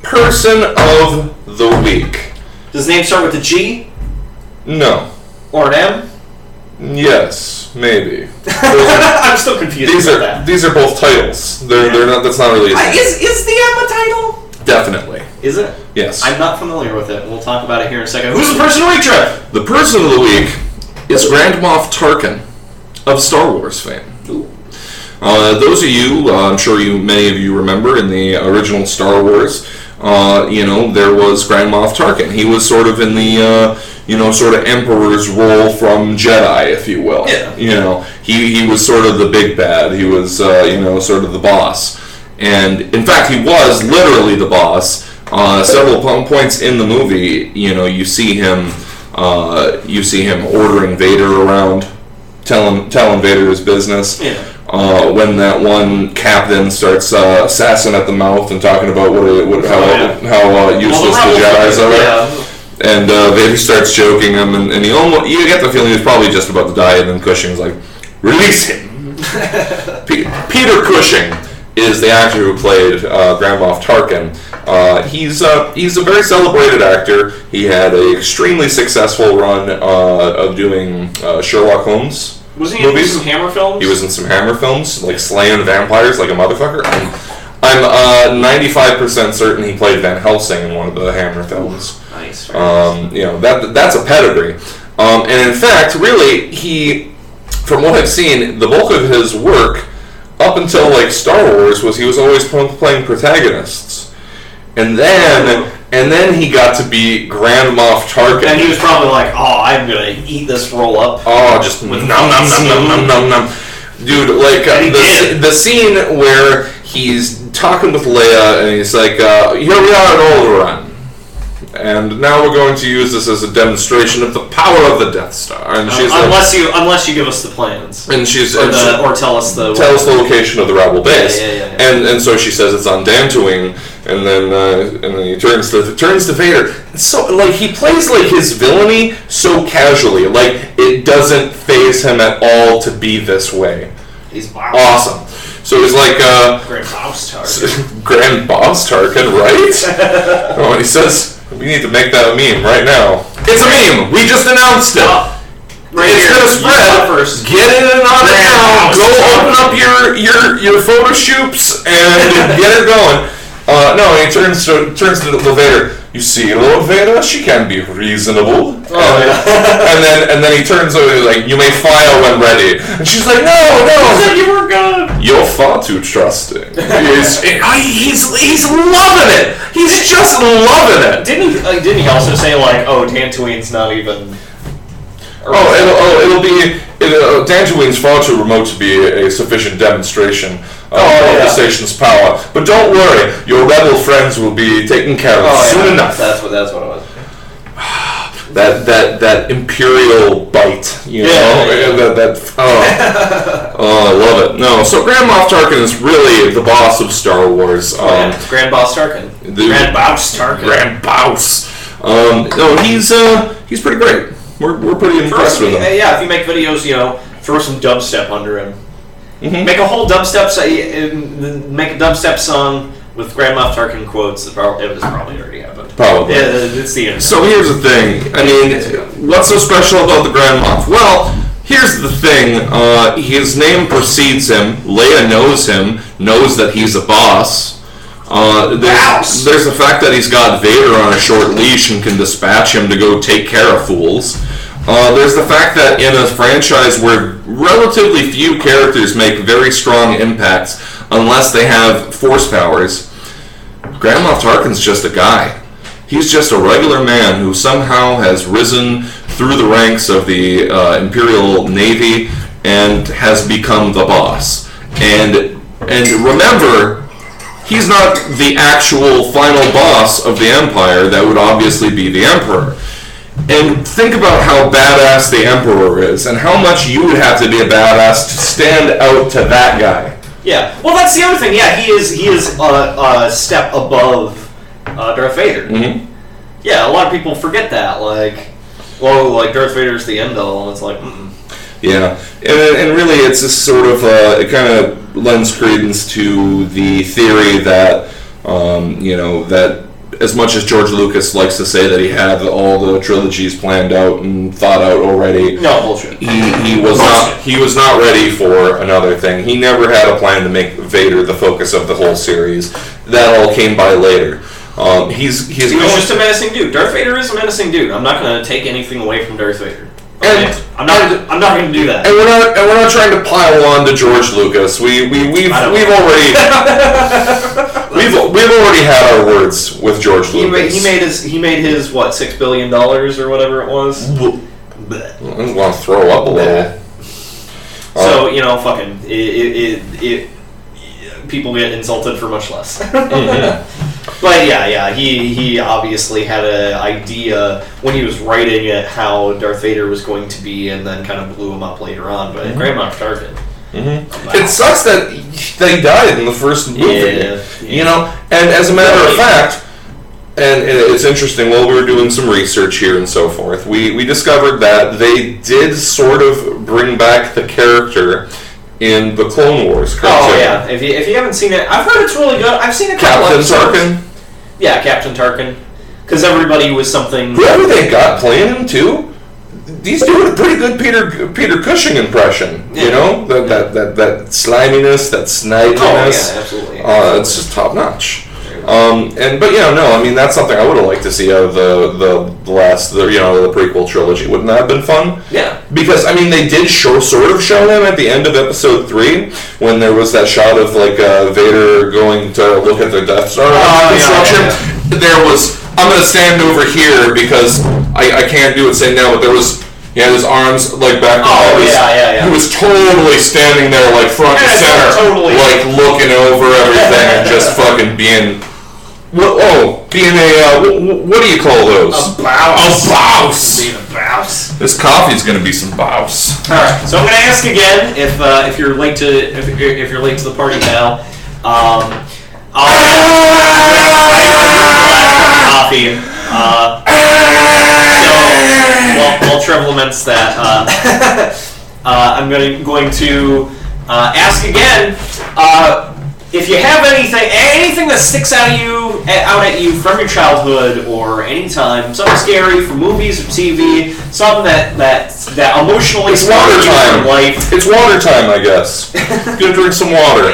Speaker 1: Person of the Week.
Speaker 2: Does the name start with a G?
Speaker 1: No.
Speaker 2: Or an M?
Speaker 1: Yes, maybe.
Speaker 2: I'm still confused
Speaker 1: these
Speaker 2: about that.
Speaker 1: These are both titles. They're not. That's not really.
Speaker 2: Is the M a title?
Speaker 1: Definitely.
Speaker 2: Is it?
Speaker 1: Yes.
Speaker 2: I'm not familiar with it. We'll talk about it here in a second. Who's the Person of the Week, Trev?
Speaker 1: The Person of the Week is Grand Moff Tarkin of Star Wars fame.
Speaker 2: Ooh.
Speaker 1: Those of you, I'm sure many of you remember in the original Star Wars, there was Grand Moff Tarkin. He was sort of in the, sort of Emperor's role from Jedi, if you will.
Speaker 2: Yeah.
Speaker 1: He was sort of the big bad. He was, sort of the boss. And, in fact, he was literally the boss. Several points in the movie, you see him ordering Vader around, telling Vader his business.
Speaker 2: Yeah.
Speaker 1: When that one captain starts sassing at the mouth and talking about how useless the Jedi's are, and Vader starts joking him, and you get the feeling he's probably just about to die, and then Cushing's like, "Release him." Peter Cushing is the actor who played Grand Moff Tarkin. He's a very celebrated actor. He had an extremely successul run of doing Sherlock Holmes.
Speaker 2: Wasn't he
Speaker 1: movies.
Speaker 2: in some Hammer films?
Speaker 1: He was in some Hammer films, like slaying vampires like a motherfucker. I'm 95% certain he played Van Helsing in one of the Hammer films.
Speaker 2: Nice.
Speaker 1: That's a pedigree. And in fact, really, from what I've seen, the bulk of his work up until like Star Wars he was always playing protagonists. And then he got to be Grand Moff Tarkin.
Speaker 2: And he was probably like, I'm going to eat this roll up.
Speaker 1: Just nom nom nom nom nom. Dude, like the scene where he's talking with Leia and he's like, here we are at Alderaan. And now we're going to use this as a demonstration of the power of the Death Star. And she's
Speaker 2: unless you give us the plans.
Speaker 1: And she's
Speaker 2: or tell us the
Speaker 1: location of the rebel base.
Speaker 2: Yeah.
Speaker 1: And so she says it's on Dantooine, and then he turns to Vader. So like he plays like his villainy so casually, like it doesn't faze him at all to be this way.
Speaker 2: He's
Speaker 1: awesome. So he's like
Speaker 2: Grand Boss Tarkin.
Speaker 1: Grand Boss Tarkin, right? And he says, we need to make that a meme right now. It's a meme. We just announced it. It's gonna spread.
Speaker 2: First.
Speaker 1: Get in and on it now. Go open up your photo shoots and get it going. No, he turns to Vader. You see, Lord Vader, she can be reasonable. And then he turns over like, you may fire when ready. And she's like, no.
Speaker 2: You said you were good.
Speaker 1: You're far too trusting. He's loving it. He's just loving it.
Speaker 2: Didn't he also say like, Dantooine's not even?
Speaker 1: It'll be Dantooine's far too remote to be a sufficient demonstration of the station's power. But don't worry, your rebel friends will be taken care of soon enough.
Speaker 2: That's what it was.
Speaker 1: That imperial bite, I love it. No, so Grand Moff Tarkin is really the boss of Star Wars.
Speaker 2: Grand Boss Tarkin. Grand Boss Tarkin.
Speaker 1: Grand Boss. He's pretty great. We're pretty impressed with him.
Speaker 2: Yeah, if you make videos, throw some dubstep under him. Mm-hmm. Make a whole dubstep song with Grand Moff Tarkin quotes. It was probably already happened.
Speaker 1: Probably.
Speaker 2: Yeah, it's the internet.
Speaker 1: So here's the thing. I mean, what's so special about the Grand Moff? Well, here's the thing. His name precedes him. Leia knows him. Knows that he's a boss. There's the fact that he's got Vader on a short leash and can dispatch him to go take care of fools. There's the fact that in a franchise where relatively few characters make very strong impacts unless they have force powers, Grand Moff Tarkin's just a guy. He's just a regular man who somehow has risen through the ranks of the Imperial Navy and has become the boss. And remember, he's not the actual final boss of the Empire. That would obviously be the Emperor. And think about how badass the Emperor is, and how much you would have to be a badass to stand out to that guy.
Speaker 2: Yeah. Well, that's the other thing. Yeah, he is a step above Darth Vader.
Speaker 1: Mm-hmm.
Speaker 2: Yeah, a lot of people forget that. Like, well, like Darth Vader's the end all, and it's like,
Speaker 1: Yeah, and really, it's just sort of it kind of lends credence to the theory that that as much as George Lucas likes to say that he had all the trilogies planned out and thought out already,
Speaker 2: no bullshit.
Speaker 1: He was not ready for another thing. He never had a plan to make Vader the focus of the whole series. That all came by later. He was
Speaker 2: just a menacing dude. Darth Vader is a menacing dude. I'm not going to take anything away from Darth Vader.
Speaker 1: And
Speaker 2: I'm not going to do that.
Speaker 1: And we're not trying to pile on to George Lucas. We've already had our words with George Lucas.
Speaker 2: He made his what, $6 billion or whatever it was.
Speaker 1: I want to throw up a little.
Speaker 2: So fucking people get insulted for much less.
Speaker 1: Mm-hmm.
Speaker 2: But yeah, he obviously had an idea when he was writing it how Darth Vader was going to be, and then kind of blew him up later on. But Grand Moff Tarkin.
Speaker 1: Mm-hmm. Wow. It sucks that he died in the first movie.
Speaker 2: Yeah.
Speaker 1: And as a matter of fact, and it's interesting, while we were doing some research here and so forth, we discovered that they did sort of bring back the character in the Clone Wars cartoon.
Speaker 2: Oh yeah, if you haven't seen it, I've heard it's really good. I've seen a couple episodes.
Speaker 1: Captain Tarkin?
Speaker 2: Yeah, Captain Tarkin. Because everybody was something...
Speaker 1: Whoever they got playing him, too, he's doing a pretty good Peter Cushing impression.
Speaker 2: Yeah.
Speaker 1: You know? That sliminess, that sniginess.
Speaker 2: Oh, yeah, absolutely.
Speaker 1: It's just top-notch. That's something I would have liked to see out of the prequel trilogy. Wouldn't that have been fun?
Speaker 2: Yeah.
Speaker 1: Because they did sort of show him at the end of Episode 3 when there was that shot of Vader going to look at the Death Star construction. Yeah. There was, I'm going to stand over here because I can't do it saying now, but there was. He had his arms back.
Speaker 2: Yeah.
Speaker 1: He was totally standing there front and center,
Speaker 2: totally.
Speaker 1: Looking over everything and just fucking being. What do you call those?
Speaker 2: A bouse.
Speaker 1: A bouse.
Speaker 2: Being a bouse.
Speaker 1: This coffee's gonna be some bouse.
Speaker 2: All right. So I'm gonna ask again if you're late to the party, pal. Coffee. While Trev laments that, I'm going to ask again. If you have anything that sticks out at you from your childhood or any time, something scary from movies or TV, something that emotionally sparked you from life.
Speaker 1: It's water time, I guess. Gonna drink some water.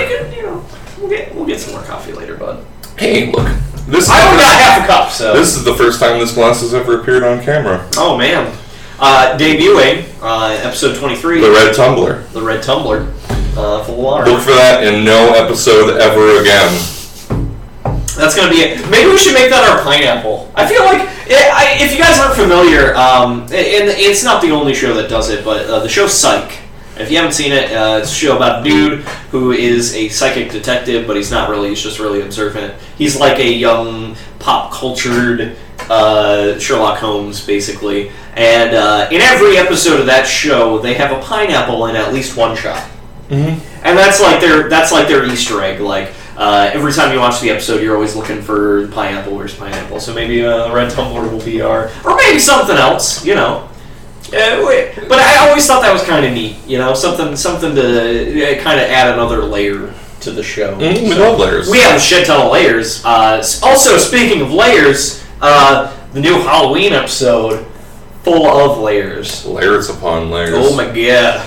Speaker 2: We'll get some more coffee later, bud.
Speaker 1: Hey, look.
Speaker 2: I only got half a cup, so.
Speaker 1: This is the first time this glass has ever appeared on camera.
Speaker 2: Oh, man. Debuting, episode 23.
Speaker 1: The Red Tumbler.
Speaker 2: The Red Tumbler. Full of water.
Speaker 1: Look for that in no episode ever again.
Speaker 2: That's going to be it. Maybe we should make that our pineapple. I feel like, if you guys aren't familiar, and it's not the only show that does it, but the show Psych. If you haven't seen it, it's a show about a dude who is a psychic detective, but he's not really, he's just really observant. He's like a young, pop-cultured Sherlock Holmes, basically. And in every episode of that show, they have a pineapple in at least one shot.
Speaker 1: Mm-hmm.
Speaker 2: And that's like their Easter egg. Every time you watch the episode, you're always looking for pineapple. Where's pineapple? So maybe the Red Tumbler will be or maybe something else, but I always thought that was kind of neat, something to kind of add another layer to the show.
Speaker 1: We love layers.
Speaker 2: We have a shit ton of layers. Also, speaking of layers, the new Halloween episode, full of layers.
Speaker 1: Layers upon layers.
Speaker 2: Oh my god.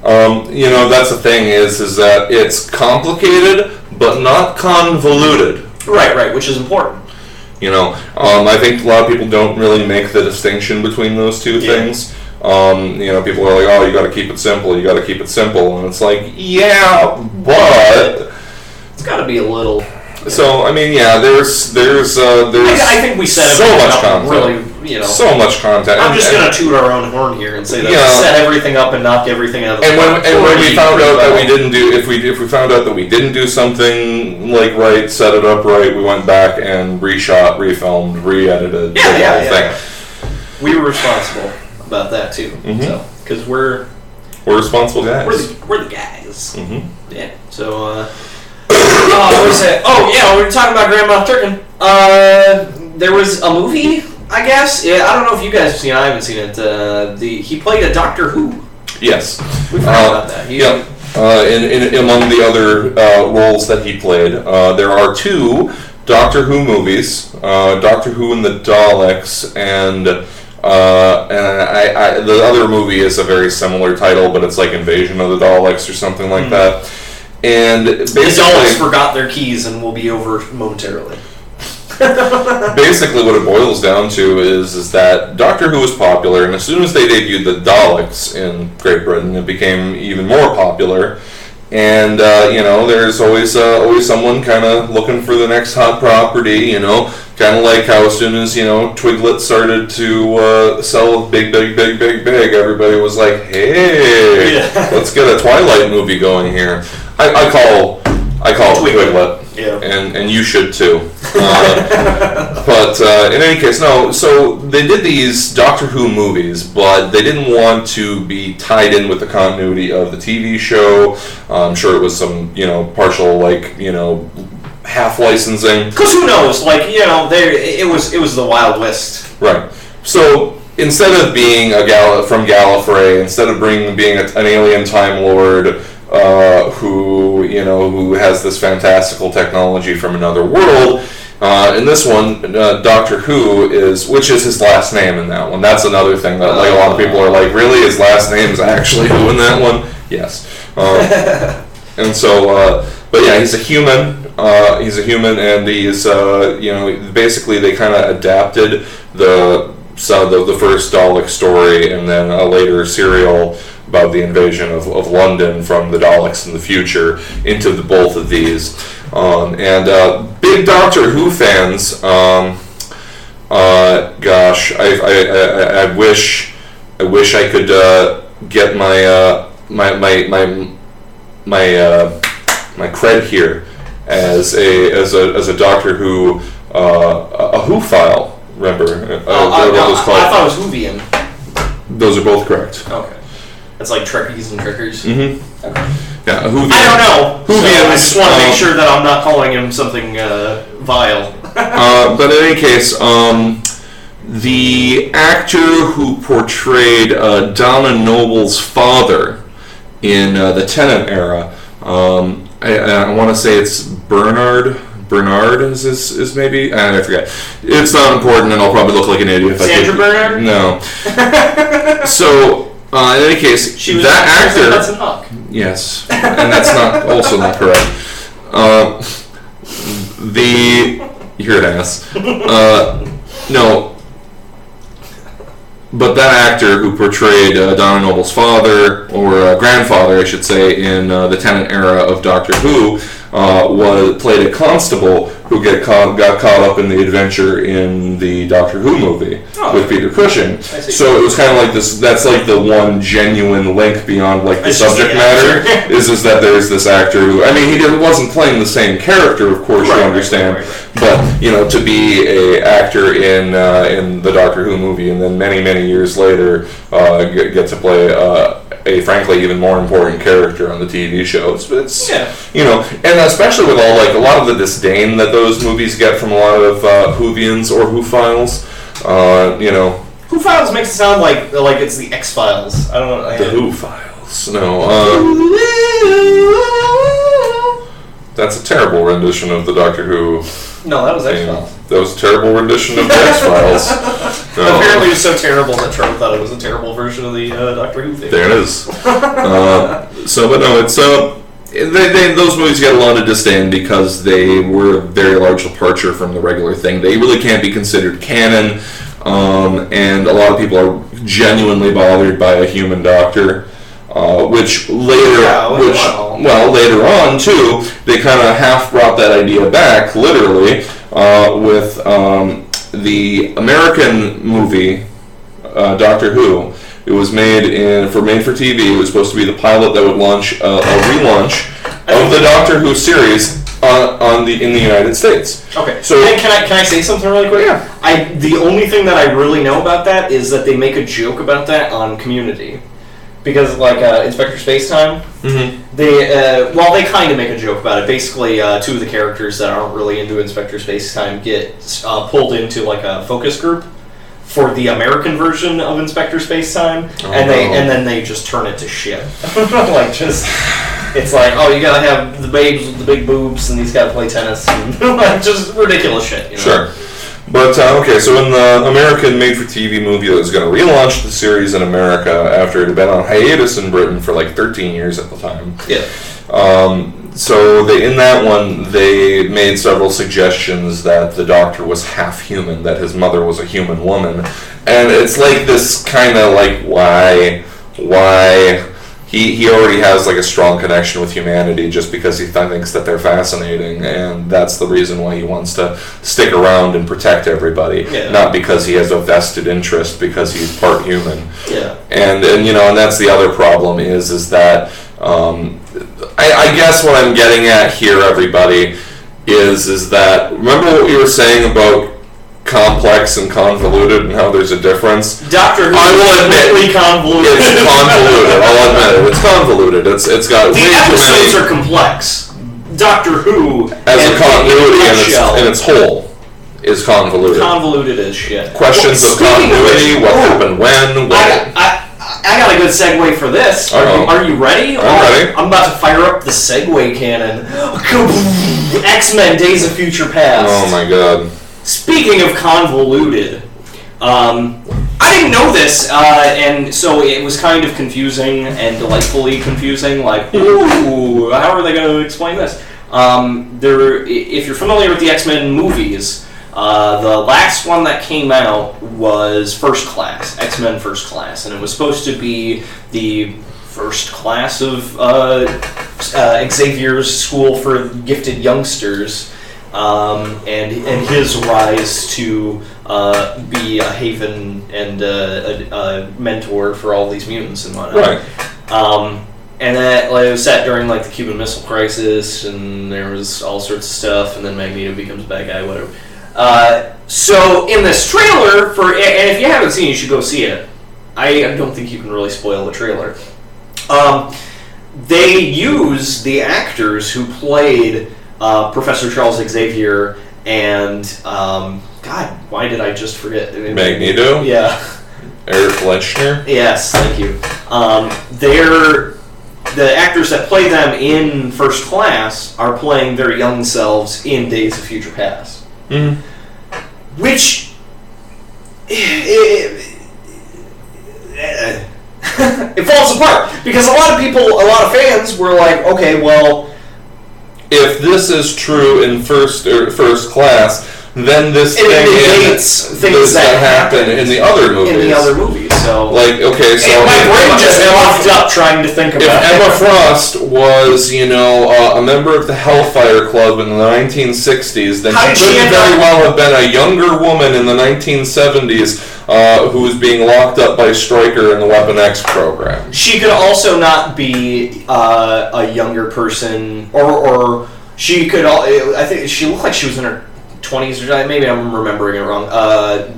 Speaker 1: That's the thing is that it's complicated, but not convoluted.
Speaker 2: Right, which is important.
Speaker 1: I think a lot of people don't really make the distinction between those two things. People are like, oh, you got to keep it simple, and it's like, yeah, but
Speaker 2: it's got to be a little.
Speaker 1: So there's
Speaker 2: I think we set
Speaker 1: so much
Speaker 2: up
Speaker 1: content. so much content.
Speaker 2: I'm just gonna toot our own horn here and say that we set everything up and knocked everything out of the
Speaker 1: park. And when we found out that we didn't do, if we found out that we didn't do something right, set it up right, we went back and reshot, refilmed, re-edited the whole thing.
Speaker 2: We were responsible about that too. Mm-hmm. So because we're
Speaker 1: responsible guys.
Speaker 2: We're the guys.
Speaker 1: Mm-hmm.
Speaker 2: Yeah. So. What was it? Oh yeah, we were talking about Grand Moff Tarkin. There was a movie, I guess. Yeah, I don't know if you guys have seen it. I haven't seen it. He played a Doctor Who.
Speaker 1: Yes.
Speaker 2: We forgot about that.
Speaker 1: Among the other roles that he played, there are 2 Doctor Who movies: Doctor Who and the Daleks, and the other movie is a very similar title, but it's like Invasion of the Daleks or something like that. And basically,
Speaker 2: the Daleks forgot their keys and will be over momentarily.
Speaker 1: Basically, what it boils down to is that Doctor Who was popular, and as soon as they debuted the Daleks in Great Britain, it became even more popular. And there's always someone kind of looking for the next hot property. Kind of like how as soon as Twiglet started to sell big, everybody was like, "Hey, let's get a Twilight movie going here." I call it Twiglet, and you should too. But in any case, no. So they did these Doctor Who movies, but they didn't want to be tied in with the continuity of the TV show. I'm sure it was some partial half licensing.
Speaker 2: Because who knows? It was the Wild West.
Speaker 1: Right. So instead of being from Gallifrey, instead of being an alien Time Lord who has this fantastical technology from another world, in this one, Doctor Who which is his last name in that one. That's another thing that a lot of people are like, really? His last name is actually Who in that one? Yes. And so, but yeah, he's a human. He's a human, and he's basically they kind of adapted the first Dalek story, and then a later serial about the invasion of London from the Daleks in the future into both of these. And big Doctor Who fans, gosh, I wish I could get my cred here as a Doctor Who a Who file. Remember?
Speaker 2: I thought it was Whovian.
Speaker 1: Those are both correct.
Speaker 2: Okay. It's like Trekkies and Trekkers.
Speaker 1: Mm-hmm. Okay. Yeah,
Speaker 2: Whovian. I don't know. Whovian. I just want to make sure that I'm not calling him something vile.
Speaker 1: But in any case, the actor who portrayed Donna Noble's father in the Tennant era, I want to say it's Bernard is maybe, I forget. It's not important, and I'll probably look like an idiot if
Speaker 2: Sandra Bernard?
Speaker 1: No. So, in any case,
Speaker 2: she was
Speaker 1: that actor.
Speaker 2: Hudson Hawk.
Speaker 1: Yes, and that's also not correct. You're an ass. No. But that actor who portrayed Donna Noble's father, or grandfather, I should say, in the Tennant era of Doctor Who, played a constable who got caught up in the adventure in the Doctor Who movie with Peter Cushing. So it was kind of like this. That's like the one genuine link beyond the subject matter is that there's this actor who, I mean, he wasn't playing the same character, of course, you understand, but to be a actor in the Doctor Who movie and then many years later get to play a frankly even more important character on the TV show. It's and especially with a lot of the disdain that those movies get from a lot of Whovians or Who-Files,
Speaker 2: Who Files makes it sound like it's the X-Files. I don't know.
Speaker 1: The Who-Files. No. That's a terrible rendition of the Doctor Who.
Speaker 2: No, that was X-Files.
Speaker 1: That was a terrible rendition of the X-Files.
Speaker 2: No. Apparently it was so terrible that Trev thought it was a terrible version of the Doctor Who thing.
Speaker 1: There it is. But no, it's... those movies get a lot of disdain because they were a very large departure from the regular thing. They really can't be considered canon, and a lot of people are genuinely bothered by a human doctor. Which later on too, they kind of half brought that idea back, literally, with the American movie, Doctor Who, it was made for TV. It was supposed to be the pilot that would launch a relaunch of the Doctor Who series in the United States.
Speaker 2: Okay.
Speaker 1: So
Speaker 2: can I say something really quick?
Speaker 1: Yeah.
Speaker 2: The only thing that I really know about that is that they make a joke about that on Community. Because, like, Inspector Spacetime, they kind of make a joke about it. Basically, two of the characters that aren't really into Inspector Spacetime get pulled into, like, a focus group for the American version of Inspector Spacetime, and then they just turn it to shit. It's like, oh, you gotta have the babes with the big boobs, and he's gotta play tennis, and just ridiculous shit, you know?
Speaker 1: Sure. But, okay, so in the American made-for-TV movie that was going to relaunch the series in America after it had been on hiatus in Britain for like 13 years at the time.
Speaker 2: Yeah.
Speaker 1: So in that one, they made several suggestions that the Doctor was half human, that his mother was a human woman. And it's like this kind of like, why? He already has like a strong connection with humanity just because he thinks that they're fascinating, and that's the reason why he wants to stick around and protect everybody, not because he has a vested interest, because he's part human.
Speaker 2: Yeah.
Speaker 1: And that's the other problem is that I guess what I'm getting at here, everybody, is that remember what we were saying about complex and convoluted and how there's a difference?
Speaker 2: Doctor Who
Speaker 1: is
Speaker 2: convoluted.
Speaker 1: It's convoluted. I'll admit it. It's convoluted. It's got
Speaker 2: the
Speaker 1: way too many.
Speaker 2: The episodes are complex. Doctor Who
Speaker 1: as a continuity in its whole is convoluted.
Speaker 2: Convoluted as shit.
Speaker 1: Questions of continuity. What happened when?
Speaker 2: I got a good segue for this. Are you ready?
Speaker 1: I'm ready.
Speaker 2: I'm about to fire up the segue cannon. X-Men: Days of Future Past.
Speaker 1: Oh my god.
Speaker 2: Speaking of convoluted, I didn't know this, and so it was kind of confusing and delightfully confusing. Like, ooh, how are they going to explain this? If you're familiar with the X-Men movies, the last one that came out was First Class, X-Men First Class, and it was supposed to be the first class of Xavier's School for Gifted Youngsters. And his rise to be a haven and a mentor for all these mutants and whatnot.
Speaker 1: Right.
Speaker 2: And that it was set during like the Cuban Missile Crisis, and there was all sorts of stuff. And then Magneto becomes a bad guy, whatever. So in this trailer and if you haven't seen it, you should go see it. I don't think you can really spoil the trailer. They use the actors who played Professor Charles Xavier and God, why did I just forget?
Speaker 1: Magneto?
Speaker 2: Yeah.
Speaker 1: Eric Fleischner?
Speaker 2: Yes, thank you. They're the actors that play them in First Class are playing their young selves in Days of Future Past.
Speaker 1: Mm-hmm.
Speaker 2: Which it falls apart because a lot of fans were like, okay, well,
Speaker 1: if this is true in First Class, then this things that happen in the other movies.
Speaker 2: So,
Speaker 1: like, okay, so
Speaker 2: my brain just locked up trying to think about it.
Speaker 1: If Emma Frost was, a member of the Hellfire Club in the 1960s, then she could very well have been a younger woman in the 1970s who was being locked up by Stryker in the Weapon X program.
Speaker 2: She could also not be a younger person, or she could. I think she looked like she was in her 20s, or maybe I'm remembering it wrong.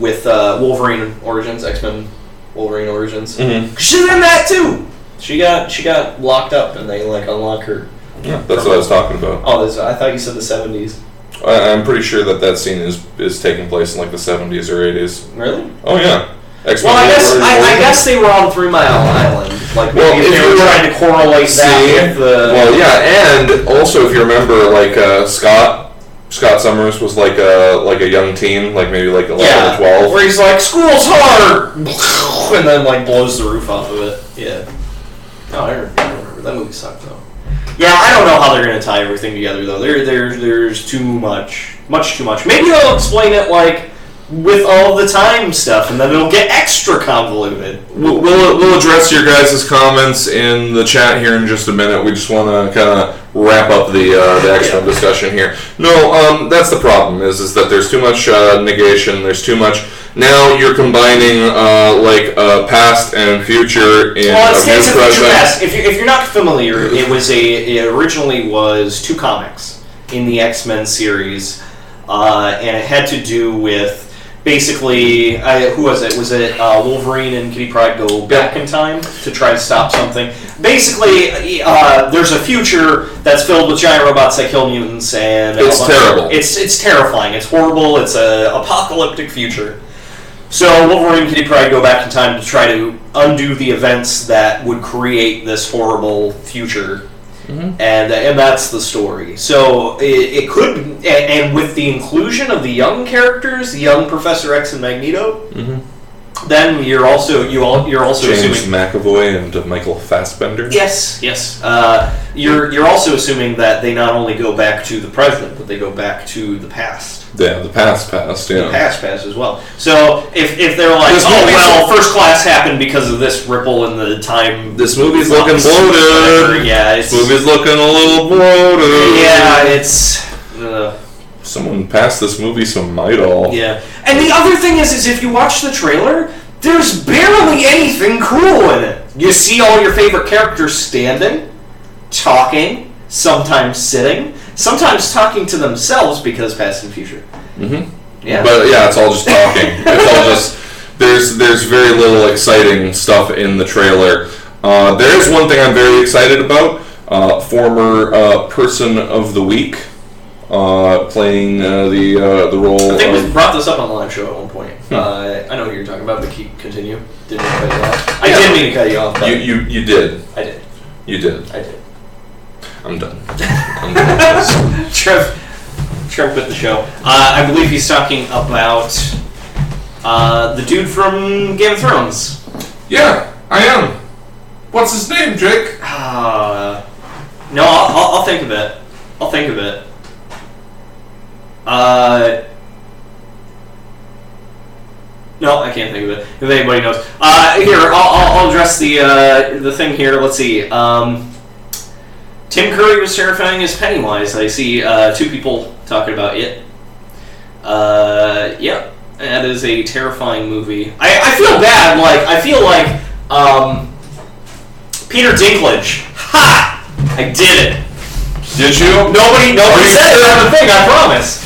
Speaker 2: With Wolverine Origins, X-Men Wolverine Origins.
Speaker 1: Mm-hmm.
Speaker 2: She's in that too. She got locked up, and they unlock her.
Speaker 1: Yeah, that's what I was talking about.
Speaker 2: Oh, I thought you said the 70s.
Speaker 1: I'm pretty sure that scene is taking place in like the 70s or 80s.
Speaker 2: Really?
Speaker 1: Oh yeah.
Speaker 2: X-Men I guess they were on 3 Mile Island. Like, maybe if they were trying to correlate that with the.
Speaker 1: Well, yeah, and also if you remember, like Scott Summers was like a young teen, like maybe like 11 or 12.
Speaker 2: Where he's like, "School's hard," and then like blows the roof off of it. Yeah. No, I remember that movie sucked though. Yeah, I don't know how they're gonna tie everything together though. There's too much too much. Maybe they'll explain it like with all the time stuff, and then it'll get extra convoluted.
Speaker 1: We'll address your guys' comments in the chat here in just a minute. We just want to kind of wrap up the X-Men discussion here. No, that's the problem, is that there's too much negation, there's too much... Now you're combining past and future in
Speaker 2: well, it's a future past. If you're not familiar, it originally was 2 comics in the X-Men series, and it had to do with basically who was it? Was it Wolverine and Kitty Pryde go back in time to try to stop something? Basically, there's a future that's filled with giant robots that kill mutants, and
Speaker 1: it's terrible.
Speaker 2: It's terrifying. It's horrible. It's an apocalyptic future. So Wolverine and Kitty Pryde go back in time to try to undo the events that would create this horrible future, and that's the story. So it could, and with the inclusion of the young characters, the young Professor X and Magneto, then you're also
Speaker 1: James
Speaker 2: assuming
Speaker 1: McAvoy and Michael Fassbender.
Speaker 2: Yes. You're also assuming that they not only go back to the present, but they go back to the past.
Speaker 1: Yeah, the past, yeah.
Speaker 2: The past as well. So if they're like, first class happened because of this ripple in the time.
Speaker 1: This movie's looking bloated.
Speaker 2: Yeah,
Speaker 1: this movie's looking a little bloated.
Speaker 2: Yeah, it's.
Speaker 1: Someone passed this movie some Midol.
Speaker 2: Yeah, and the other thing is if you watch the trailer, there's barely anything cool in it. You see all your favorite characters standing, talking, sometimes sitting, sometimes talking to themselves because past and future. Yeah. But
Speaker 1: yeah, it's all just talking. It's all just there's very little exciting stuff in the trailer. There is one thing I'm very excited about. Former Person of the Week, playing the role.
Speaker 2: I think we brought this up on the live show at one point. I know what you're talking about, but continue. Didn't cut you off. I didn't mean to cut you off.
Speaker 1: You did.
Speaker 2: I did.
Speaker 1: You did.
Speaker 2: I did.
Speaker 1: I'm done. I'm done with this.
Speaker 2: Trev quit the show. I believe he's talking about the dude from Game of Thrones.
Speaker 1: Yeah, I am. What's his name, Jake?
Speaker 2: No, I'll think of it. I'll think of it. No, I can't think of it. If anybody knows, here I'll address the thing here. Let's see. Tim Curry was terrifying as Pennywise. I see 2 people talking about it. Yeah, that is a terrifying movie. I feel bad. I feel like Peter Dinklage. Ha! I did it.
Speaker 1: Did you?
Speaker 2: Nobody said it on the thing. I promise.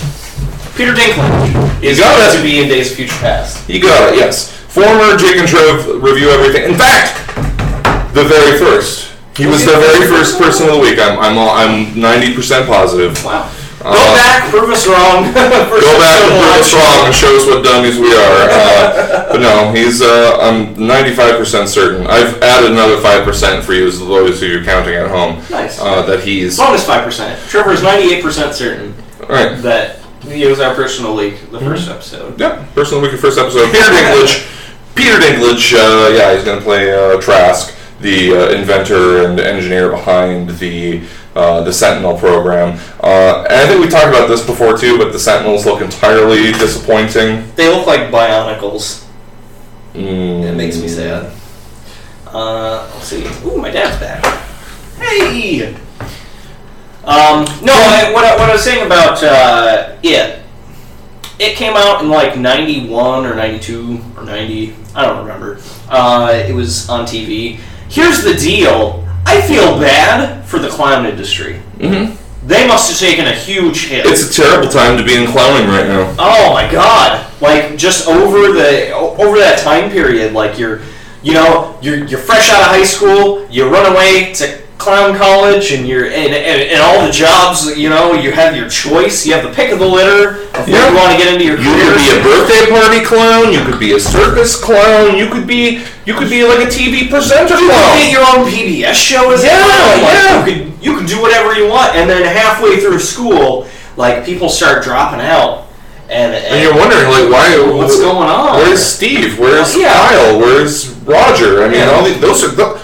Speaker 2: Peter Dinklage is going to be in Days of Future Past.
Speaker 1: You got it. Yes. Former Jake and Trev review everything. In fact, the very first. He was the very first person of the week. I'm 90% positive.
Speaker 2: Wow. Go back, prove us wrong.
Speaker 1: Go back and prove us wrong and show us what dummies we are. But no, I'm 95% certain. I've added another 5% for you, as those who you're counting at home.
Speaker 2: Nice.
Speaker 1: That he's
Speaker 2: bonus 5%. Trevor's 98% certain.
Speaker 1: Right.
Speaker 2: That he was our personal leak the first episode.
Speaker 1: Yeah, personal week, the first episode. Peter Dinklage. Yeah, he's gonna play Trask, the inventor and engineer behind the Sentinel program. And I think we talked about this before too, but the Sentinels look entirely disappointing.
Speaker 2: They look like Bionicles. It makes me sad. Let's see. Ooh, my dad's back. Hey! What I was saying about it came out in 91 or 92 or 90. I don't remember. It was on TV. Here's the deal. I feel bad for the clown industry. They must have taken a huge hit.
Speaker 1: It's a terrible time to be in clowning right now.
Speaker 2: Oh my god! Just over that time period, you're fresh out of high school, you run away to clown college, and you're and all the jobs. You have your choice. You have the pick of the litter of where you want to get into your career.
Speaker 1: You could be a birthday party clown. You could be a circus clown. You could be like a TV presenter clown.
Speaker 2: You could get your own PBS show as well. You could do whatever you want, and then halfway through school, people start dropping out. And
Speaker 1: you're wondering, why?
Speaker 2: What's going on?
Speaker 1: Where's Steve? Where's Kyle? Where's Roger?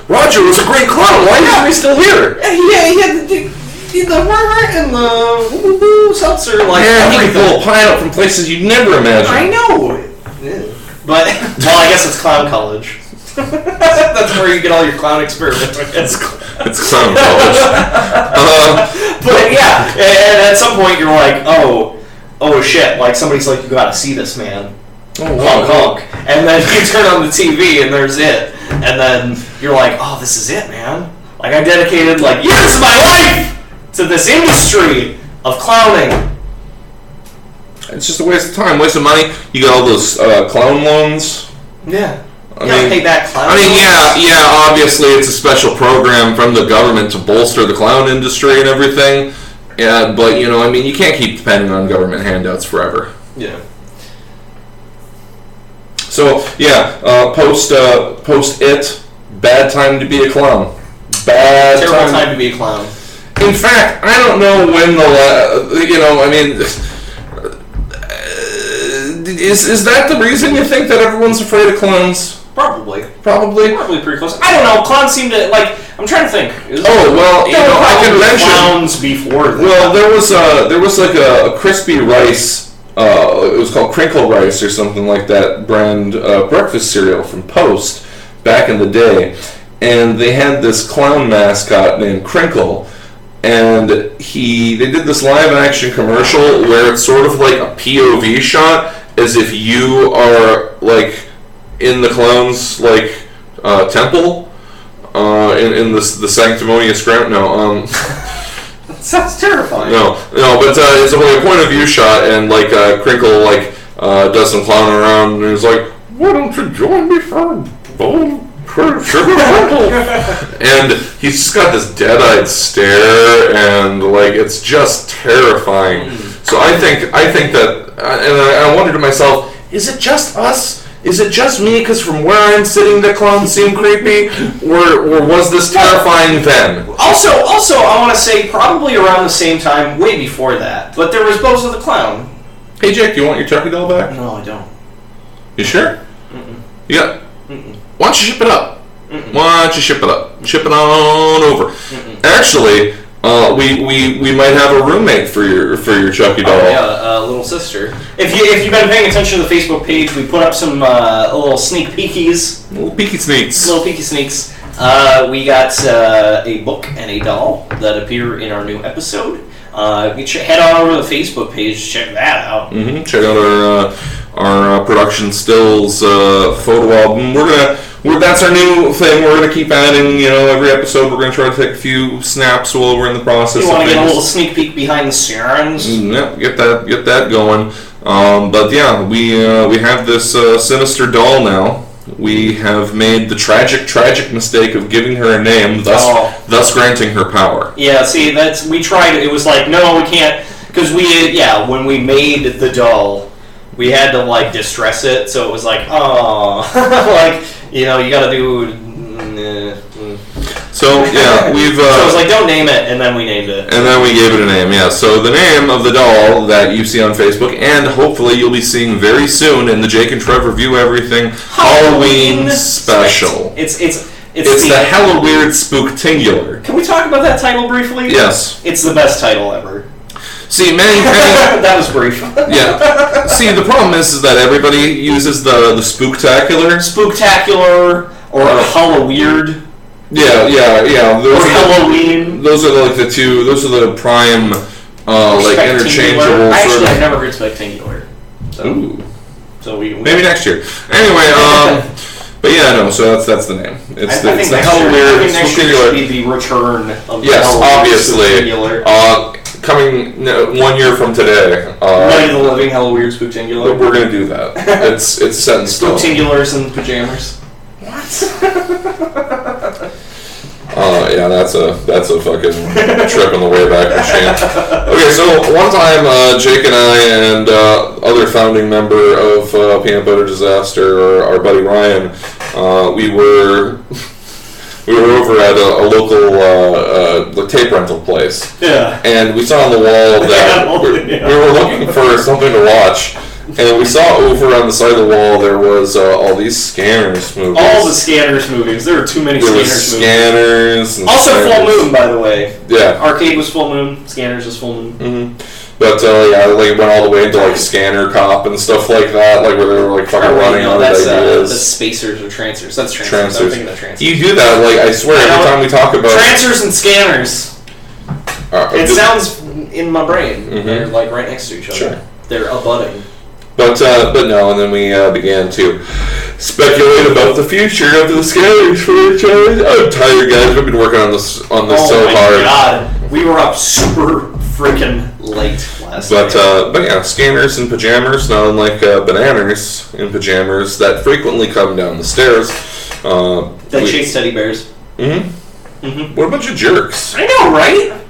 Speaker 1: Roger was a great clown. Why isn't he still here?
Speaker 2: Yeah, and the woo seltzer, like
Speaker 1: you pull a pineapple from places you'd never imagine.
Speaker 2: I know. But well, I guess it's clown college. That's where you get all your clown experiments.
Speaker 1: It's clown college.
Speaker 2: But yeah, and at some point you're like, oh shit! Like somebody's like, you gotta see this, man. Honk. And then you turn on the TV and there's it, and then you're like, oh, this is it, man. Like I dedicated like years of my life to this industry of clowning.
Speaker 1: It's just a waste of time, waste of money. You got all those clown loans.
Speaker 2: Yeah.
Speaker 1: I mean,
Speaker 2: pay back clown
Speaker 1: loans.
Speaker 2: Yeah.
Speaker 1: Obviously, it's a special program from the government to bolster the clown industry and everything. Yeah, but you can't keep depending on government handouts forever.
Speaker 2: Yeah.
Speaker 1: So post it. Bad time to be a clown.
Speaker 2: Terrible time to be a clown.
Speaker 1: In fact, I don't know when Is that the reason you think that everyone's afraid of clowns?
Speaker 2: Probably pretty close. I don't know. Clowns seem to I'm trying to think.
Speaker 1: I can mention
Speaker 2: clowns before that.
Speaker 1: Well, there was like a crispy rice. It was called Crinkle Rice or something like that brand breakfast cereal from Post back in the day, and they had this clown mascot named Crinkle. And they did this live action commercial where it's sort of like a POV shot, as if you are like in the clown's like temple in the sanctimonious ground. No,
Speaker 2: that sounds terrifying.
Speaker 1: No, but it's a point of view shot, and like Crinkle does some clowning around, and he's like, "Why don't you join me for a bowl?" And he's just got this dead-eyed stare, and like it's just terrifying. So I think that, and I wondered to myself, is it just us? Is it just me? Because from where I'm sitting, the clowns seem creepy, or was this terrifying then?
Speaker 2: Also, I want to say probably around the same time, way before that. But there was Bozo the Clown.
Speaker 1: Hey Jake, do you want your Chucky doll back?
Speaker 2: No, I don't.
Speaker 1: You sure?
Speaker 2: Mm-mm.
Speaker 1: You got?
Speaker 2: Mm-mm.
Speaker 1: Why don't you ship it up?
Speaker 2: Mm-mm.
Speaker 1: Why don't you ship it up? Ship it on over.
Speaker 2: Mm-mm.
Speaker 1: Actually, we might have a roommate for your Chucky doll.
Speaker 2: Oh yeah, little sister. If you've been paying attention to the Facebook page, we put up some little sneak peekies.
Speaker 1: Little peeky sneaks.
Speaker 2: We got a book and a doll that appear in our new episode. Head on over to the Facebook page, check that out.
Speaker 1: Mm-hmm. Check out our production stills photo album. That's our new thing. We're gonna keep adding. Every episode we're gonna try to take a few snaps while we're in the process.
Speaker 2: You want to get a little sneak peek behind the scenes?
Speaker 1: Yeah, get that going. But yeah, we have this sinister doll now. We have made the tragic mistake of giving her a name, thus granting her power.
Speaker 2: Yeah, see, we tried it. It was like, no, we can't, because when we made the doll, we had to distress it, so it was like, oh, you gotta do.
Speaker 1: So yeah, we've.
Speaker 2: So it was like, don't name it, and then we named it.
Speaker 1: And then we gave it a name. Yeah. So the name of the doll that you see on Facebook, and hopefully you'll be seeing very soon in the Jake and Trev Review Everything Halloween special.
Speaker 2: It's
Speaker 1: the HELLAWEIRD SPOOKTINGULAR.
Speaker 2: Can we talk about that title briefly?
Speaker 1: Yes.
Speaker 2: It's the best title ever.
Speaker 1: See, many
Speaker 2: that was brief.
Speaker 1: Yeah. See, the problem is that everybody uses the spooktacular,
Speaker 2: or HELLAWEIRD.
Speaker 1: Yeah.
Speaker 2: Or Halloween.
Speaker 1: Those are like the two. Those are the prime, interchangeable.
Speaker 2: Actually, I've never heard spectacular.
Speaker 1: Ooh.
Speaker 2: So we
Speaker 1: maybe next year. Anyway, but yeah, no. So that's the name.
Speaker 2: I think the HELLAWEIRD SPOOKTINGULAR should be the return of the
Speaker 1: HELLAWEIRD
Speaker 2: obviously.
Speaker 1: Coming 1 year from today.
Speaker 2: Night of the Living HELLAWEIRD SPOOKTINGULAR.
Speaker 1: We're gonna do that. It's set in stone.
Speaker 2: SPOOKTINGULARs and pajamas.
Speaker 1: Yeah, that's a fucking trip on the way back machine. Okay, so one time Jake and I and other founding member of Peanut Butter Disaster, our buddy Ryan, we were over at a local tape rental place.
Speaker 2: Yeah.
Speaker 1: And we saw on the wall that we were looking for something to watch. And we saw over on the side of the wall there was all these Scanners movies.
Speaker 2: All the Scanners movies. There were too many Scanners movies.
Speaker 1: Scanners. And
Speaker 2: also
Speaker 1: Scanners.
Speaker 2: Full Moon, by the way.
Speaker 1: Yeah.
Speaker 2: Arcade was Full Moon. Scanners was Full Moon.
Speaker 1: Mm-hmm. But yeah, like it went all the way into like Scanner Cop and stuff like that, like where they were like fucking running out of ideas.
Speaker 2: That's Spacers or Trancers. That's Trancers. I'm thinking of Trancers.
Speaker 1: You do that, like I swear, every time we talk about
Speaker 2: Trancers and Scanners. It sounds in my brain. They're like right next to each other.
Speaker 1: Sure.
Speaker 2: They're abutting.
Speaker 1: But no, and then we began to speculate about the future of the Scanners franchise. I'm tired, guys. We've been working on this so hard.
Speaker 2: Oh my god, we were up super freaking late last night.
Speaker 1: But yeah, Scanners in pajamas, not unlike bananas in pajamas that frequently come down the stairs.
Speaker 2: That chase teddy bears.
Speaker 1: What a bunch of jerks.
Speaker 2: I know, right?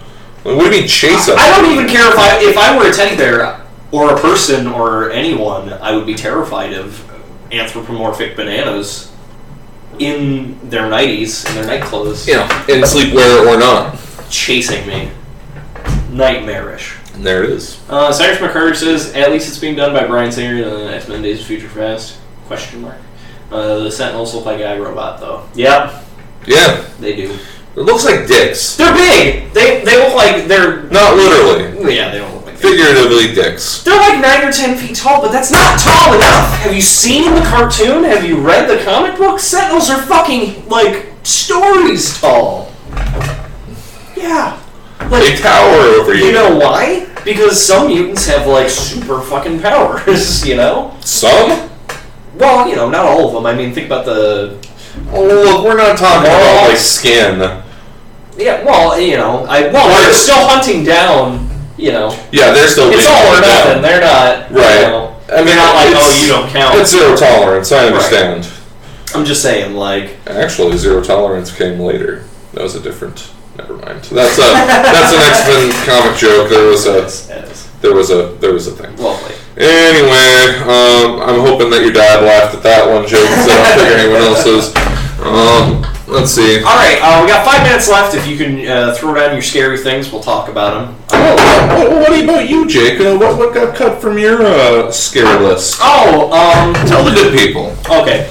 Speaker 1: What do you mean chase us?
Speaker 2: I don't even care if I were a teddy bear or a person or anyone. I would be terrified of anthropomorphic bananas in their nighties, in their night clothes.
Speaker 1: Yeah, in sleepwear or not.
Speaker 2: Chasing me. Nightmarish.
Speaker 1: And there it is.
Speaker 2: Cyrus McCurdy says, at least it's being done by Bryan Singer in X-Men Days of Future Past? Question mark. The Sentinels look like iRobot, though. Yep.
Speaker 1: Yeah.
Speaker 2: They do.
Speaker 1: It looks like dicks.
Speaker 2: They're big! They look like they're...
Speaker 1: Not literally.
Speaker 2: Yeah, they don't look like
Speaker 1: figuratively dicks.
Speaker 2: They're like 9 or 10 feet tall, but that's not tall enough! Have you seen the cartoon? Have you read the comic book? Sentinels are fucking, like, stories tall. Yeah. Like,
Speaker 1: they tower over you.
Speaker 2: You know why? Because some mutants have, like, super fucking powers, you know?
Speaker 1: Some?
Speaker 2: Well, you know, not all of them. I mean, think about the...
Speaker 1: Oh, look, we're not talking about, like, skin.
Speaker 2: Yeah, well, you know, they're still hunting down, you know.
Speaker 1: Yeah, they're still
Speaker 2: it's all or nothing. They're not,
Speaker 1: right.
Speaker 2: You know, I mean, they're not like, oh, you don't count.
Speaker 1: It's zero tolerance, I understand.
Speaker 2: Right. I'm just saying, like...
Speaker 1: Actually, zero tolerance came later. That was a different... Never mind. That's an X-Men comic joke. There was a thing.
Speaker 2: Lovely.
Speaker 1: Anyway, I'm hoping that your dad laughed at that one joke, because I don't think anyone else is. Let's see.
Speaker 2: All right, we got 5 minutes left. If you can throw down your scary things, we'll talk about them.
Speaker 1: What about you, Jake? What got cut from your scary list?
Speaker 2: Tell
Speaker 1: the good people.
Speaker 2: Okay.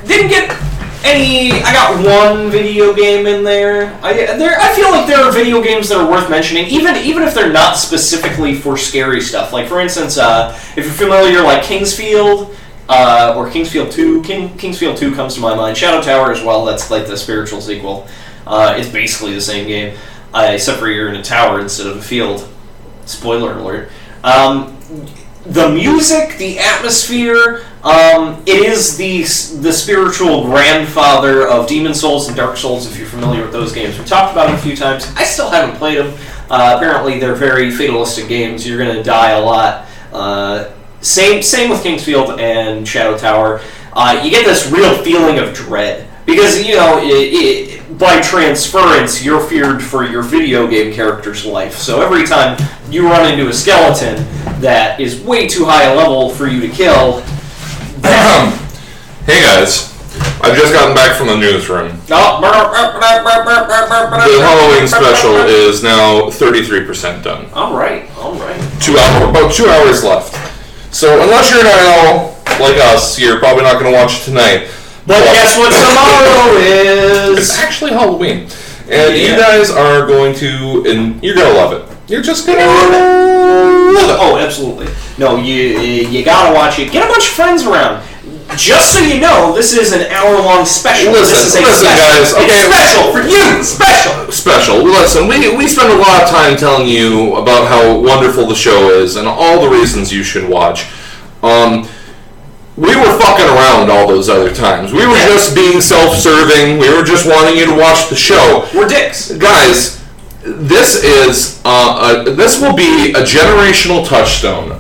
Speaker 2: Didn't get any. I got one video game in there. I feel like there are video games that are worth mentioning, even if they're not specifically for scary stuff. Like, for instance, if you're familiar, like Kingsfield. Or Kingsfield 2. Kingsfield 2 comes to my mind. Shadow Tower as well, that's like the spiritual sequel. It's basically the same game, except for you're in a tower instead of a field. Spoiler alert. The music, the atmosphere, it is the spiritual grandfather of Demon Souls and Dark Souls, if you're familiar with those games. We talked about them a few times. I still haven't played them. Apparently they're very fatalistic games. You're going to die a lot. Same with Kingsfield and Shadow Tower. You get this real feeling of dread. Because, you know, by transference, you're feared for your video game character's life. So every time you run into a skeleton that is way too high a level for you to kill...
Speaker 1: Hey guys, I've just gotten back from the newsroom. The Halloween special is now 33% done.
Speaker 2: Alright.
Speaker 1: About 2 hours left. So unless you're an owl like us, you're probably not going to watch it tonight.
Speaker 2: But guess what tomorrow is?
Speaker 1: It's actually Halloween. And you guys are going to, and you're going to love it. You're just going to love it.
Speaker 2: Oh, absolutely. No, you got to watch it. Get a bunch of friends around. Just so you know, this is an hour-long special.
Speaker 1: Listen, guys. Okay.
Speaker 2: It's special for you.
Speaker 1: Special. Listen, we spend a lot of time telling you about how wonderful the show is and all the reasons you should watch. We were fucking around all those other times. We were just being self-serving. We were just wanting you to watch the show.
Speaker 2: We're dicks.
Speaker 1: Guys, this is this will be a generational touchstone.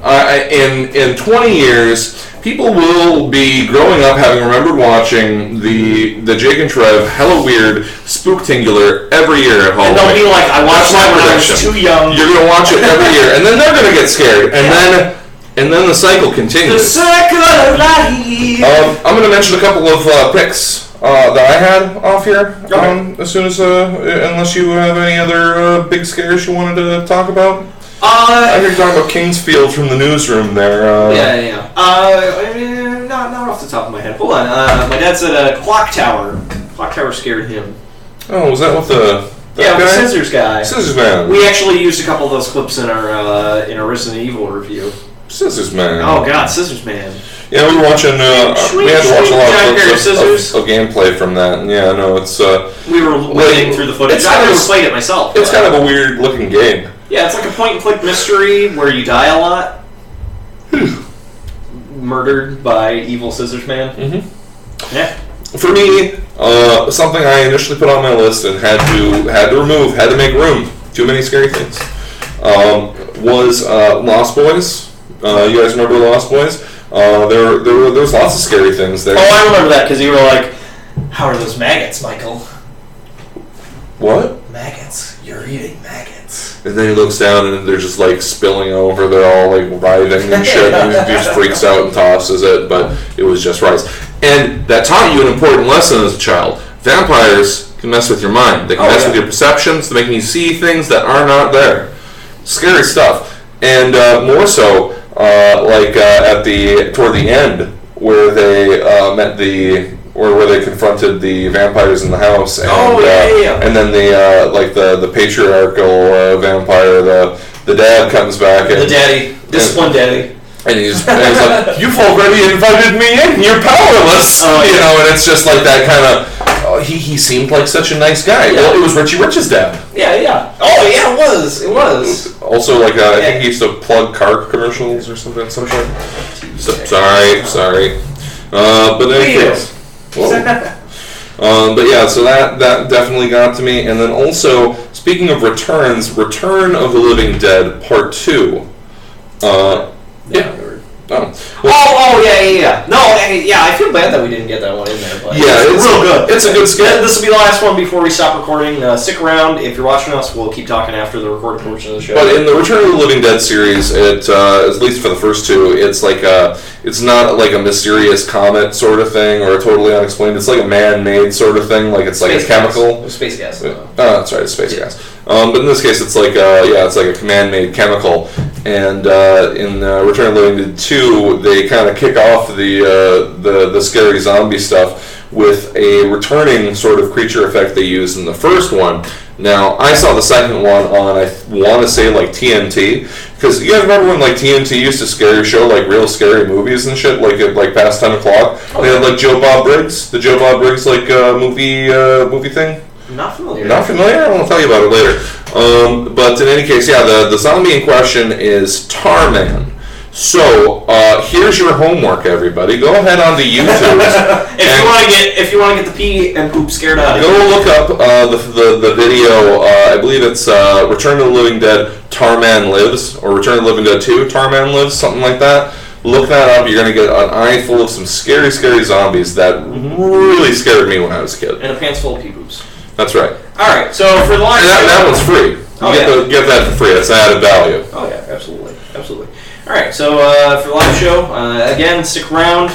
Speaker 1: In 20 years, people will be growing up having remembered watching the Jake and Trev HELLAWEIRD SPOOKTINGULAR every year at home.
Speaker 2: And they'll be like, I watched that when I was too young.
Speaker 1: You're going to watch it every year, and then they're going to get scared, and then the cycle continues.
Speaker 2: The cycle of life.
Speaker 1: I'm going to mention a couple of picks that I had off here.
Speaker 2: Okay.
Speaker 1: As soon as unless you have any other big scares you wanted to talk about. I heard you talking about Kingsfield from the newsroom there.
Speaker 2: Yeah. Not off the top of my head. Hold on. My dad said Clock Tower. Clock Tower scared him.
Speaker 1: Oh, was that with the...
Speaker 2: Yeah, with the Scissors guy.
Speaker 1: Scissors Man.
Speaker 2: We actually used a couple of those clips in our Resident Evil review.
Speaker 1: Scissors Man.
Speaker 2: Oh God, Scissors Man.
Speaker 1: Yeah, we were watching. We had to watch a lot of gameplay from that. Yeah, no, it's.
Speaker 2: We were wading through the footage. I never played it myself.
Speaker 1: It's kind of a weird looking game.
Speaker 2: Yeah, it's like a point and click mystery where you die a lot. Murdered by evil Scissors Man.
Speaker 1: Mm-hmm.
Speaker 2: Yeah.
Speaker 1: For me, something I initially put on my list and had to remove, had to make room. Too many scary things. Was Lost Boys. You guys remember Lost Boys? There was lots of scary things there.
Speaker 2: Oh, I remember that because you were like, "How are those maggots, Michael?"
Speaker 1: What?
Speaker 2: Maggots. You're eating maggots.
Speaker 1: And then he looks down and they're just like spilling over. They're all like writhing and shit. And he just freaks out and tosses it, but it was just rice. And that taught you an important lesson as a child. Vampires can mess with your mind. They can mess with your perceptions. They're making you see things that are not there. Scary stuff. And more so, toward the end, where they where they confronted the vampires in the house, and and then the patriarchal vampire, the dad comes back, and
Speaker 2: the daddy, disciplined daddy.
Speaker 1: And he's like, "You've already invited me in. You're powerless." And it's just like that kind of. He seemed like such a nice guy. Yeah. Well, it was Richie Rich's dad.
Speaker 2: Yeah. Oh, yeah, it was.
Speaker 1: Also, I think he used to plug car commercials or something. Sorry. But anyways, but yeah, so that definitely got to me. And then also, speaking of returns, Return of the Living Dead Part 2. Yeah.
Speaker 2: Yeah. No, I feel bad that we didn't get that one in there. But
Speaker 1: it's
Speaker 2: real good.
Speaker 1: It's a good skit.
Speaker 2: This will be the last one before we stop recording. Stick around. If you're watching us, we'll keep talking after the recorded portion of the show.
Speaker 1: But in the Return of the Living Dead series, it at least for the first two, it's it's not like a mysterious comet sort of thing or a totally unexplained. It's like a man-made sort of thing. Like it's like
Speaker 2: space
Speaker 1: a chemical.
Speaker 2: Gas. Space gas.
Speaker 1: That's right. It's space gas. But in this case, it's like it's like a man-made chemical. And in Return of the Living Dead 2, they kind of kick off the scary zombie stuff with a returning sort of creature effect they used in the first one. Now, I saw the second one on, I want to say, TNT. Because you guys remember when, TNT used to scare show, real scary movies and shit, at past 10 o'clock? Oh. They had, Joe Bob Briggs, the Joe Bob Briggs, movie thing?
Speaker 2: Not familiar?
Speaker 1: I'll tell you about it later. But in any case, the zombie in question is Tarman. So here's your homework, everybody. Go ahead onto YouTube.
Speaker 2: if you want to get the pee and poop scared out of you.
Speaker 1: Go look up the video. I believe it's Return of the Living Dead Tarman Lives, or Return of the Living Dead 2 Tarman Lives, something like that. Look that up. You're going to get an eye full of some scary, scary zombies that really scared me when I was a kid.
Speaker 2: And a pants full of pee poops.
Speaker 1: That's right.
Speaker 2: Alright, so for the live
Speaker 1: show... that one's free. You get that for free. That's added value.
Speaker 2: Oh, yeah, absolutely. Alright, so for the live show, again, stick around.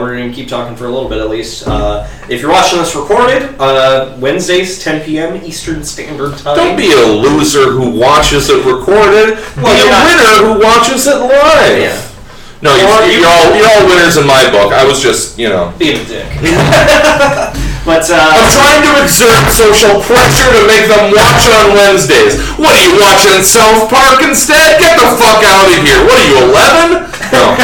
Speaker 2: We're going to keep talking for a little bit at least. If you're watching this recorded, Wednesdays, 10 p.m. Eastern Standard Time.
Speaker 1: Don't be a loser who watches it recorded. Be a winner who watches it live.
Speaker 2: Yeah.
Speaker 1: No, you're all winners in my book. I was just,
Speaker 2: being a dick. But
Speaker 1: I'm trying to exert social pressure to make them watch on Wednesdays. What are you watching, South Park instead? Get the fuck out of here. What are you, 11? No.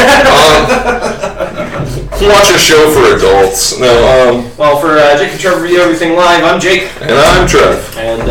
Speaker 1: Watch a show for adults. No.
Speaker 2: Well, for Jake and Trev Review Everything Live, I'm Jake.
Speaker 1: And I'm Trev.
Speaker 2: And